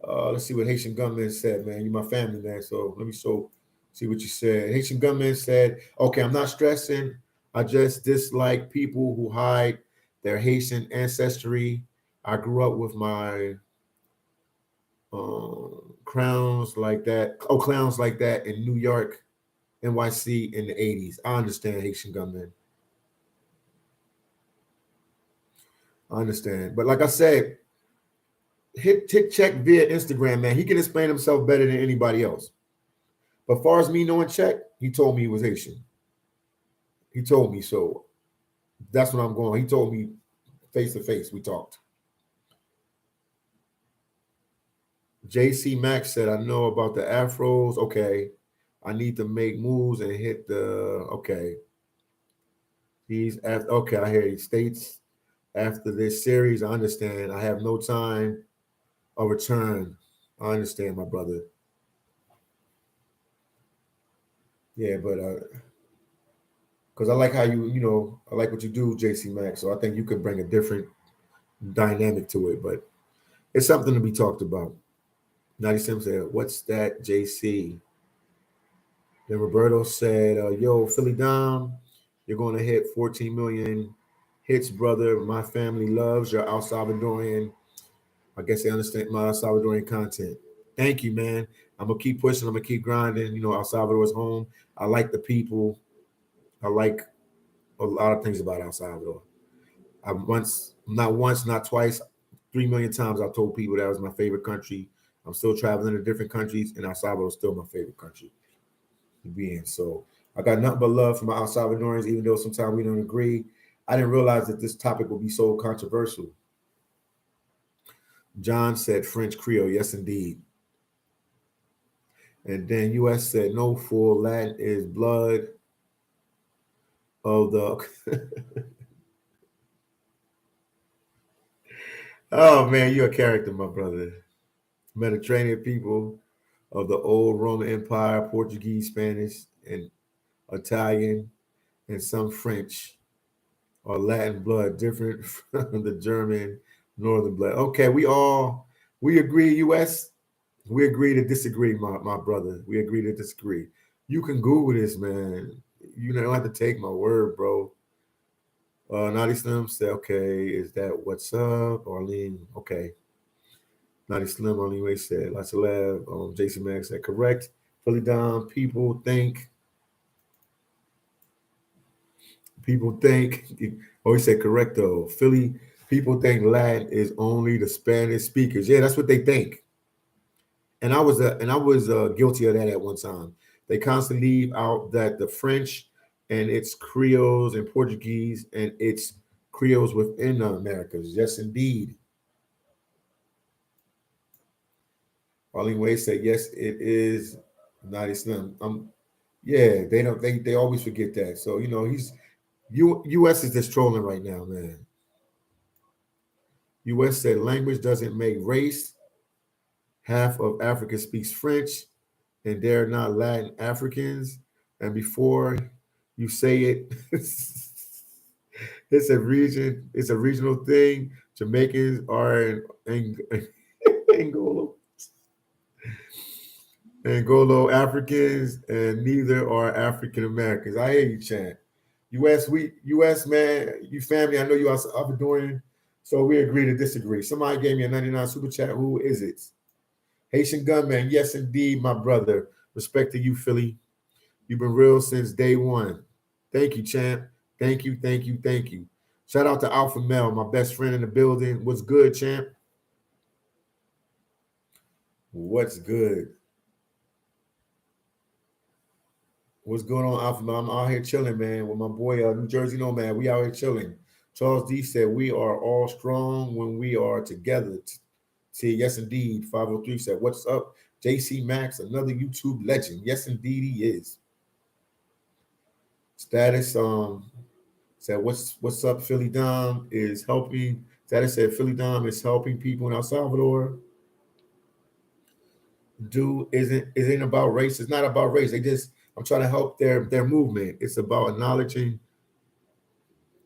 Let's see what Haitian Gunman said, man. You my family, man. So let me see what you said. Haitian Gunman said, okay, I'm not stressing. I just dislike people who hide their Haitian ancestry. I grew up with my clowns like that in New York, NYC in the 80s. I understand, Haitian Gunman. I understand. But like I said, hit check via Instagram, man. He can explain himself better than anybody else. But as far as me knowing Check, he told me he was Haitian. He told me so. That's what I'm going. He told me face to face. We talked. JC Max said, I know about the Afros. Okay. I need to make moves and hit the okay. He's after okay, I hear he states after this series. I understand. I have no time or return. I understand, my brother. Yeah, but because I like how I like what you do, JC Max. So I think you could bring a different dynamic to it, but it's something to be talked about. 97 said, what's that, JC? Then Roberto said, yo, Philly Dom, you're going to hit 14 million hits, brother. My family loves your El Salvadorian I guess they understand my Salvadorian content. Thank you, man. I'm gonna keep pushing. I'm gonna keep grinding. You know, El Salvador's home. I like the people. I like a lot of things about El Salvador. I once, not twice, 3 million times I've told people that was my favorite country. I'm still traveling to different countries, and El Salvador is still my favorite country to be in. So I got nothing but love for my El Salvadorians, even though sometimes we don't agree. I didn't realize that this topic would be so controversial. John said French Creole, yes indeed. And then US said no, full Latin is blood of the oh man, you're a character, my brother. Mediterranean people of the old Roman Empire, Portuguese, Spanish, and Italian, and some French or Latin blood, different from the German Northern blood. Okay, we agree, US. We agree to disagree, my brother. We agree to disagree. You can Google this, man. You don't have to take my word, bro. Naughty Slim said, okay, is that what's up? Arlene, okay. Naughty Slim, Arlene Way said, lots of love. Jason Max said, correct. Philly down. People think, oh, he said correct though. Philly, people think Latin is only the Spanish speakers. Yeah, that's what they think. And I was guilty of that at one time. They constantly leave out that the French and its Creoles and Portuguese and its Creoles within the Americas. Yes, indeed. Arlene Way said, yes, it is Naughty Slim. Yeah, they don't they always forget that. So, US is just trolling right now, man. US said language doesn't make race. Half of Africa speaks French, and they're not Latin Africans. And before you say it, it's a regional thing. Jamaicans are Angolo, Angolo Africans, and neither are African Americans. I hear you, Chan. US man, you family. I know you are Salvadorian, so we agree to disagree. Somebody gave me a 99 super chat. Who is it? Haitian gunman. Yes, indeed, my brother. Respect to you, Philly. You've been real since day one. Thank you, champ. Thank you, thank you, thank you. Shout out to Alpha Mel, my best friend in the building. What's good, champ? What's good? What's going on, Alpha Mel? I'm out here chilling, man, with my boy, New Jersey Nomad. We out here chilling. Charles D said, we are all strong when we are together. See, yes, indeed. 503 said, what's up? JC Max, another YouTube legend. Yes, indeed, he is. Status said, what's up, Philly Dom is helping. Status said, Philly Dom is helping people in El Salvador. Do isn't about race. It's not about race. I'm trying to help their movement. It's about acknowledging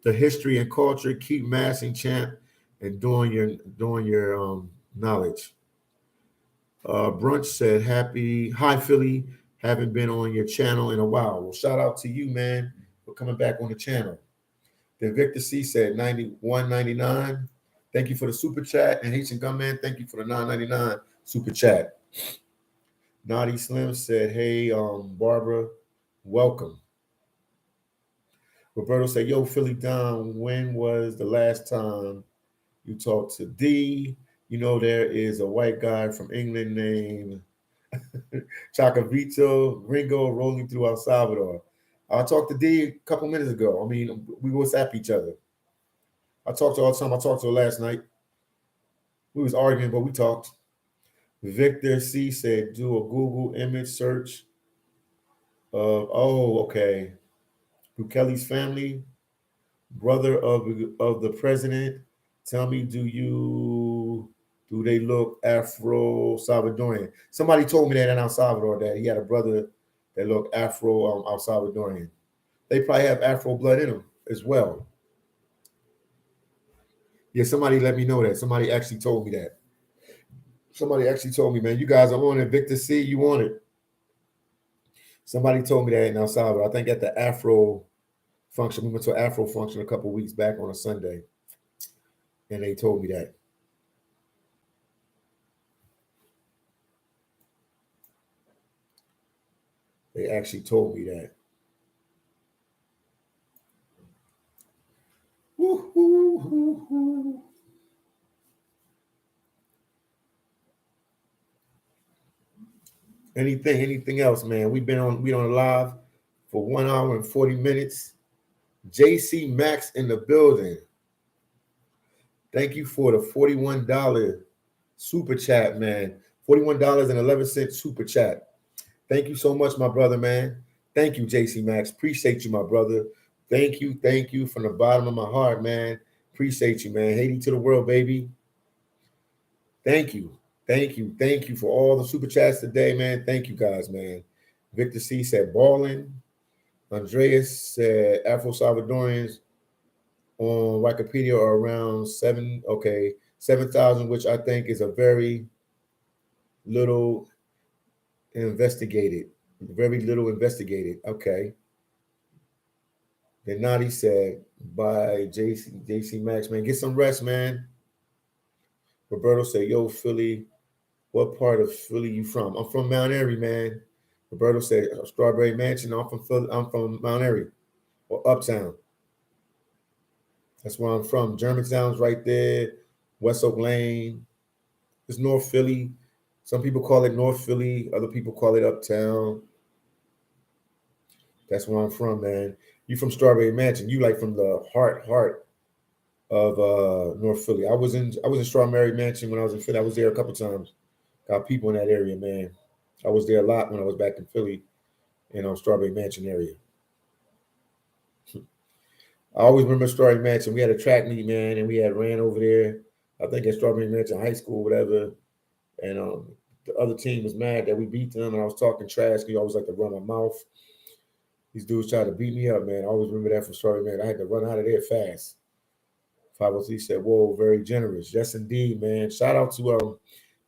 the history and culture. Keep massing, champ, and doing your knowledge. Brunch said, happy hi Philly, haven't been on your channel in a while. Well, shout out to you, man, for coming back on the channel. Then Victor C said 91.99. Thank you for the super chat. And Haitian Gunman, thank you for the 9.99 super chat. Naughty Slim said, hey, Barbara, welcome. Roberto said, yo, Philly Don, when was the last time you talked to D? You know, there is a white guy from England named Chacavito Gringo rolling through El Salvador. I talked to D a couple minutes ago. I mean, we WhatsApp each other. I talked to her all the time. I talked to her last night. We was arguing, but we talked. Victor C said, do a Google image search of, oh, okay. Bukele's family, brother of the president. Tell me, do they look Afro Salvadorian? Somebody told me that in El Salvador that he had a brother that looked Afro El Salvadorian. They probably have Afro blood in them as well. Yeah, somebody let me know that. Somebody actually told me that. Somebody actually told me, man, you guys are on it. Victor C, you on it. Somebody told me that in El Salvador. I think at the Afro function. We went to an Afro function a couple of weeks back on a Sunday, and they told me that. They actually told me that. Woo, woo, woo, woo. Anything else, man? We on live for 1 hour and 40 minutes. Caz Cee Max in the building. Thank you for the $41 super chat, man. $41.11 super chat. Thank you so much, my brother, man. Thank you, Caz Cee Max. Appreciate you, my brother. Thank you from the bottom of my heart, man. Appreciate you, man. Haiti to the world, baby. Thank you. Thank you for all the super chats today, man. Thank you guys, man. Victor C said balling. Andreas said Afro Salvadorians on Wikipedia are around 7,000, which I think is a very little investigated. Very little investigated. Okay. Then Nadi said by JC Max, man, get some rest, man. Roberto said, yo, Philly, what part of Philly you from? I'm from Mount Airy, man. Roberto said, Strawberry Mansion. I'm from Philly. I'm from Mount Airy or Uptown. That's where I'm from. Germantown's right there. West Oak Lane. It's North Philly. Some people call it North Philly. Other people call it Uptown. That's where I'm from, man. You from Strawberry Mansion. You like from the heart of North Philly. I was in Strawberry Mansion when I was in Philly. I was there a couple times. Got people in that area, man. I was there a lot when I was back in Philly, Strawberry Mansion area. I always remember Strawberry Mansion. We had a track meet, man, and we had ran over there. I think at Strawberry Mansion High School, whatever. And the other team was mad that we beat them, and I was talking trash because I always like to run my mouth. These dudes tried to beat me up, man. I always remember that from Strawberry Man. I had to run out of there fast. 503 said, whoa, very generous. Yes, indeed, man. Shout out to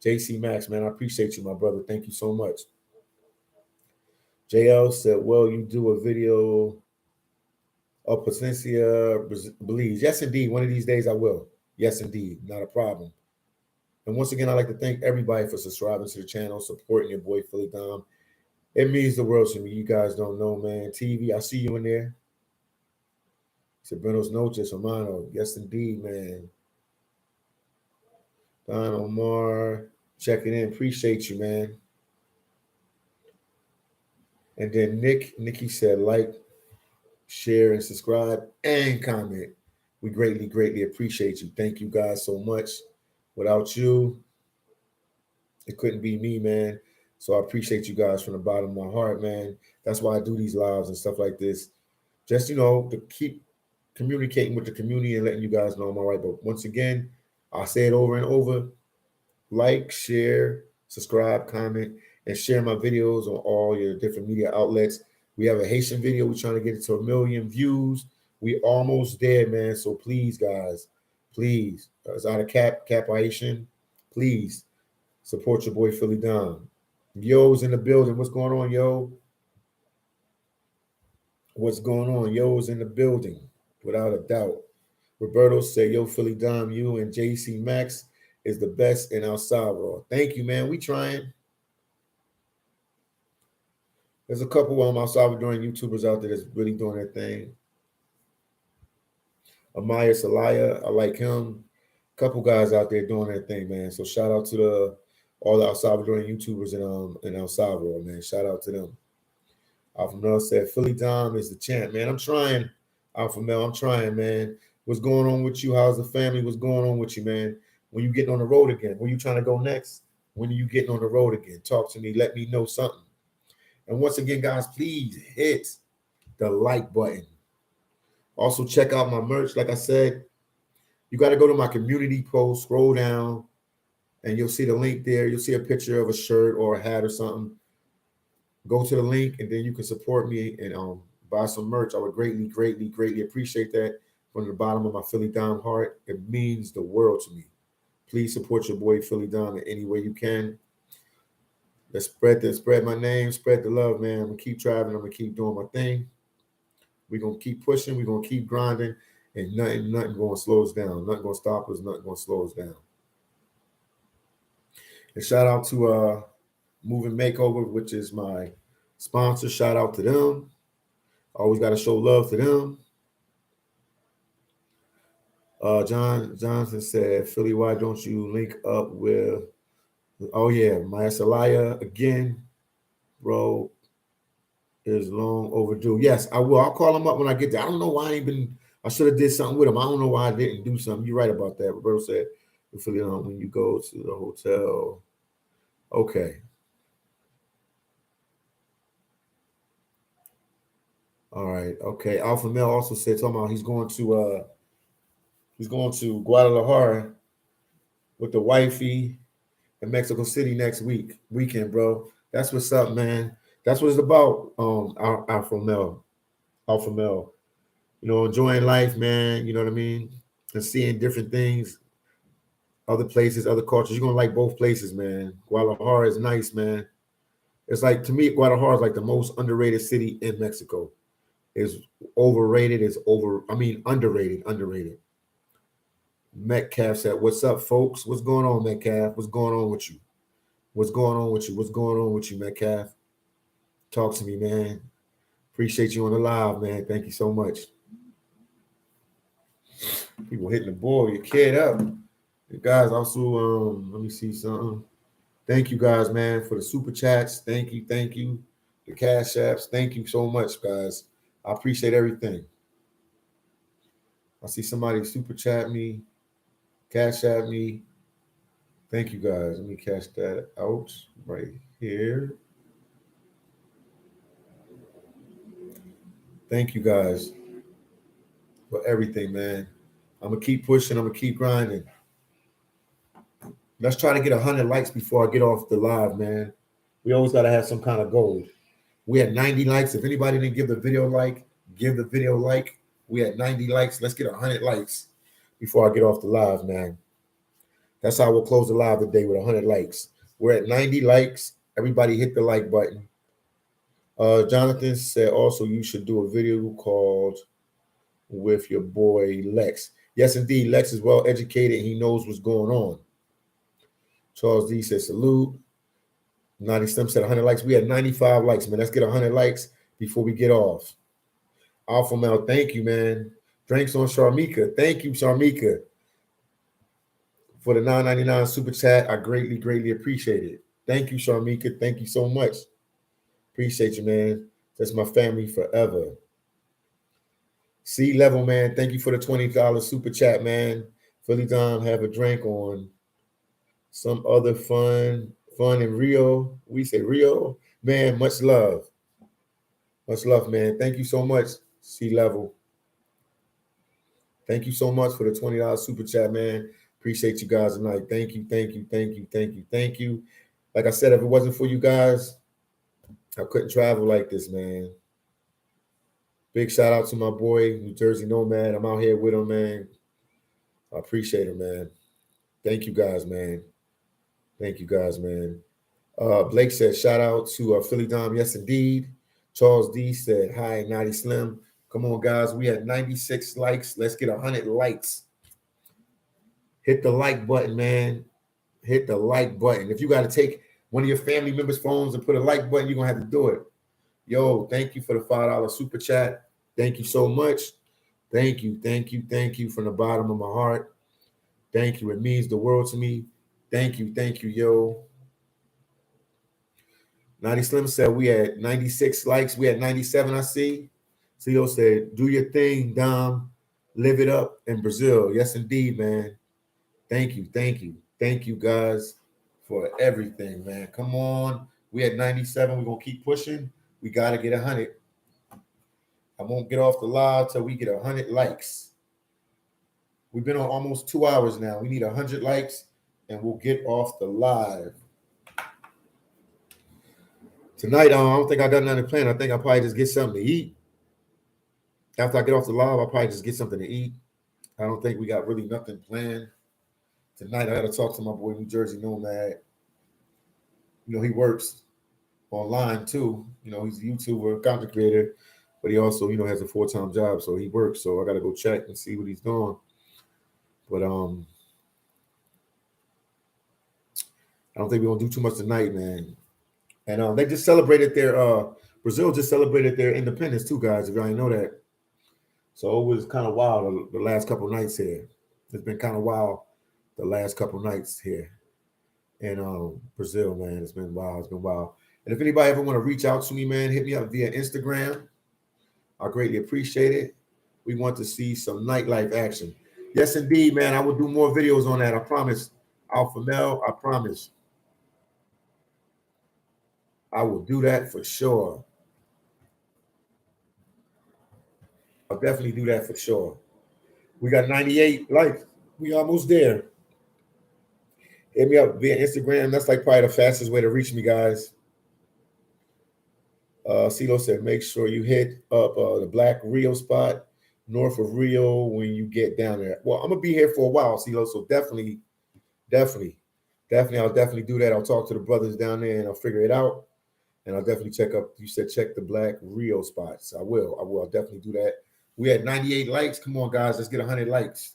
Caz Cee Max, man. I appreciate you, my brother. Thank you so much. JL said, well, you do a video of Placencia Belize. Yes, indeed. One of these days I will. Yes, indeed. Not a problem. And once again, I'd like to thank everybody for subscribing to the channel, supporting your boy, Philly Dom. It means the world to me. You guys don't know, man. TV, I see you in there. Said Buenos noches, hermano. Yes, indeed, man. Don Omar, checking in. Appreciate you, man. And then Nikki said, like, share, and subscribe, and comment. We greatly appreciate you. Thank you guys so much. Without you, it couldn't be me, man. So I appreciate you guys from the bottom of my heart, man. That's why I do these lives and stuff like this. Just, to keep communicating with the community and letting you guys know I'm all right. But once again, I'll say it over and over. Like, share, subscribe, comment, and share my videos on all your different media outlets. We have a Haitian video. We're trying to get it to 1 million views. We almost there, man. So please, guys, please, it's out of Cap Haitian. Please support your boy Philly Dom. Yo's in the building. What's going on, yo? What's going on? Yo's in the building, without a doubt. Roberto said, yo, Philly Dom, you and Caz Cee Max is the best in El Salvador. Thank you, man. We trying. There's a couple of El Salvadoran YouTubers out there that's really doing their thing. Amaya Zelaya, I like him. A couple guys out there doing their thing, man. So shout out to all the El Salvadoran YouTubers in El Salvador, man. Shout out to them. Alpha Mel said, Philly Dom is the champ, man. I'm trying, Alpha Mel. I'm trying, man. What's going on with you? How's the family? What's going on with you, man? When you getting on the road again? Where you trying to go next? When are you getting on the road again? Talk to me. Let me know something. And once again, guys, please hit the like button. Also, check out my merch. Like I said, you got to go to my community post, scroll down, and you'll see the link there. You'll see a picture of a shirt or a hat or something. Go to the link, and then you can support me and buy some merch. I would greatly appreciate that from the bottom of my Philly Dom heart. It means the world to me. Please support your boy Philly Dom in any way you can. Let's spread my name, spread the love, man. I'm gonna keep driving. I'm gonna keep doing my thing. We're gonna keep pushing. We're gonna keep grinding, and nothing gonna slow us down. Nothing gonna stop us. Nothing gonna slow us down. And shout out to Moving Makeover, which is my Sponsors, shout out to them. Always got to show love to them. John Johnson said, Philly, why don't you link up with? Oh yeah, my Zelaya again, bro, is long overdue. Yes, I will. I'll call him up when I get there. I don't know why I ain't been. I should have did something with him. I don't know why I didn't do something. You're right about that. Roberto said, Philly, when you go to the hotel. Okay. All right. Okay. Alpha Male also said, talking about he's going to Guadalajara with the wifey in Mexico City next weekend, bro. That's what's up, man. That's what it's about. Alpha Male, Alpha Male. Enjoying life, man. You know what I mean, and seeing different things, other places, other cultures. You're gonna like both places, man. Guadalajara is nice, man. It's like, to me, Guadalajara is like the most underrated city in Mexico. Is overrated. Is over. I mean, underrated. Underrated. Metcalf said, "What's up, folks? What's going on, Metcalf? What's going on with you? What's going on with you? What's going on with you, Metcalf? Talk to me, man. Appreciate you on the live, man. Thank you so much." People hitting the ball. Your kid up. You guys also, let me see something. Thank you guys, man, for the super chats. Thank you, thank you. The cash apps. Thank you so much, guys. I appreciate everything. I see somebody super chat me, cash app me. Thank you guys. Let me cash that out right here. Thank you guys for everything, man. I'm gonna keep pushing. I'm gonna keep grinding. Let's try to get 100 likes before I get off the live, man. We always gotta have some kind of goal. We had 90 likes. If anybody didn't give the video like, give the video like. We had 90 likes. Let's get 100 likes before I get off the live, man. That's how we'll close the live today, with 100 likes. We're at 90 likes. Everybody hit the like button. Jonathan said also you should do a video called with your boy Lex. Yes, indeed. Lex is well educated. He knows what's going on. Charles D said salute. 90 Slim said 100 likes. We had 95 likes, man. Let's get 100 likes before we get off. Alpha Male, thank you, man. Drinks on Sharmika. Thank you, Sharmika, for the $9.99 super chat. I greatly, greatly appreciate it. Thank you, Sharmika. Thank you so much. Appreciate you, man. That's my family forever. C Level, man. Thank you for the $20 super chat, man. Philly Dom, have a drink on some other fun in Rio. We say Rio, man. Much love. Much love, man. Thank you so much, C Level. Thank you so much for the $20 super chat, man. Appreciate you guys tonight. Thank you, thank you, thank you, thank you, thank you. Like I said, if it wasn't for you guys, I couldn't travel like this, man. Big shout out to my boy, New Jersey Nomad. I'm out here with him, man. I appreciate him, man. Thank you guys, man. Thank you guys, man. Blake said, shout out to Philly Dom. Yes, indeed. Charles D said, hi, Naughty Slim. Come on, guys. We had 96 likes. Let's get 100 likes. Hit the like button, man. Hit the like button. If you got to take one of your family members' phones and put a like button, you're going to have to do it. Yo, thank you for the $5 super chat. Thank you so much. Thank you, thank you, thank you from the bottom of my heart. Thank you. It means the world to me. Thank you, yo. 90 Slim said we had 96 likes. We had 97, I see. CEO said, do your thing, Dom. Live it up in Brazil. Yes, indeed, man. Thank you, thank you. Thank you, guys, for everything, man. Come on. We had 97. We're going to keep pushing. We got to get 100. I won't get off the live till we get 100 likes. We've been on almost 2 hours now. We need 100 likes, and we'll get off the live. Tonight, I don't think I got nothing planned. I think I'll probably just get something to eat. After I get off the live, I'll probably just get something to eat. I don't think we got really nothing planned. Tonight, I got to talk to my boy, New Jersey Nomad. He works online, too. He's a YouTuber, content creator, but he also, has a full-time job, so he works. So I got to go check and see what he's doing. But I don't think we're going to do too much tonight, man. And they just celebrated their Brazil just celebrated their independence too, guys. If y'all didn't know that, so it was kind of wild the last couple nights here. It's been kind of wild the last couple nights here in Brazil, man. It's been wild. It's been wild. And if anybody ever want to reach out to me, man, hit me up via Instagram. I greatly appreciate it. We want to see some nightlife action. Yes, indeed, man. I will do more videos on that. I promise. Alpha Mel, I promise. I will do that for sure. I'll definitely do that for sure. We got 98 likes. We almost there. Hit me up via Instagram. That's like probably the fastest way to reach me, guys. CeeLo said, make sure you hit up the Black Rio spot north of Rio when you get down there. Well, I'm gonna be here for a while, CeeLo. So definitely, I'll definitely do that. I'll talk to the brothers down there and I'll figure it out. And I'll definitely check up. You said check the Black Rio spots. I will. I'll definitely do that. We had 98 likes. Come on, guys. Let's get 100 likes.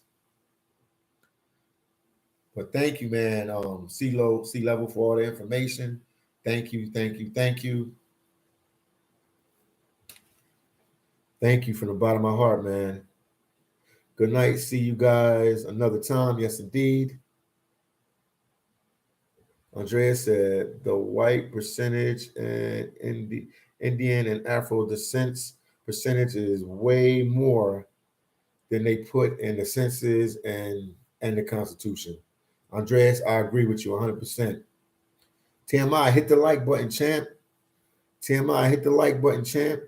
But thank you, man. CeeLo, C level for all the information. Thank you. Thank you from the bottom of my heart, man. Good night. See you guys another time. Yes, indeed. Andrea said the white percentage and Indian and Afro descent percentage is way more than they put in the census and the Constitution. Andreas, I agree with you 100%. TMI, hit the like button, champ. TMI, hit the like button, champ.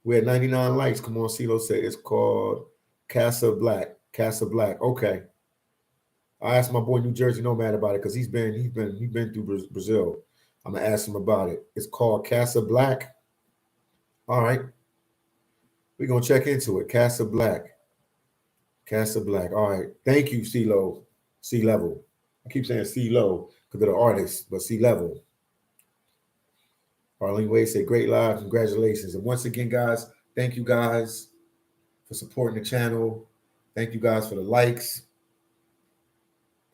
We had 99 likes. Come on, CeeLo said it's called Casa Black. Casa Black. Okay. I asked my boy New Jersey Nomad about it because he's been through Brazil. I'm gonna ask him about it. It's called Casa Black. All right. We're gonna check into it. Casa Black. Casa Black. All right. Thank you, CeeLo. C level. I keep saying CeeLo because of the artist, but C level. Arlene Wade said, great live. Congratulations. And once again, guys, thank you guys for supporting the channel. Thank you guys for the likes.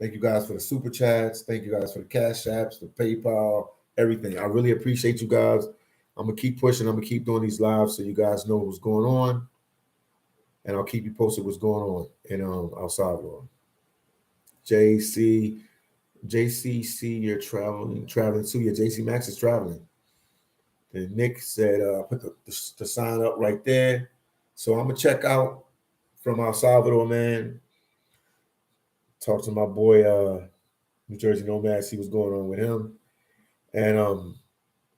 Thank you guys for the super chats. Thank you guys for the cash apps, the PayPal, everything. I really appreciate you guys. I'm going to keep pushing. I'm going to keep doing these lives so you guys know what's going on. And I'll keep you posted what's going on in El Salvador. JCC, you're traveling too. Yeah, JC Max is traveling. And Nick said, put the sign up right there. So I'm going to check out from El Salvador, man. Talk to my boy, New Jersey Nomad, see what's going on with him. And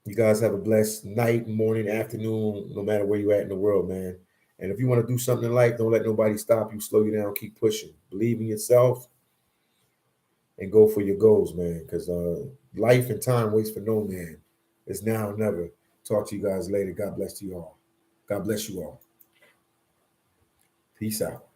you guys have a blessed night, morning, afternoon, no matter where you're at in the world, man. And if you want to do something in life, don't let nobody stop you, slow you down, keep pushing. Believe in yourself and go for your goals, man. Because life and time waits for no man. It's now or never. Talk to you guys later. God bless you all. God bless you all. Peace out.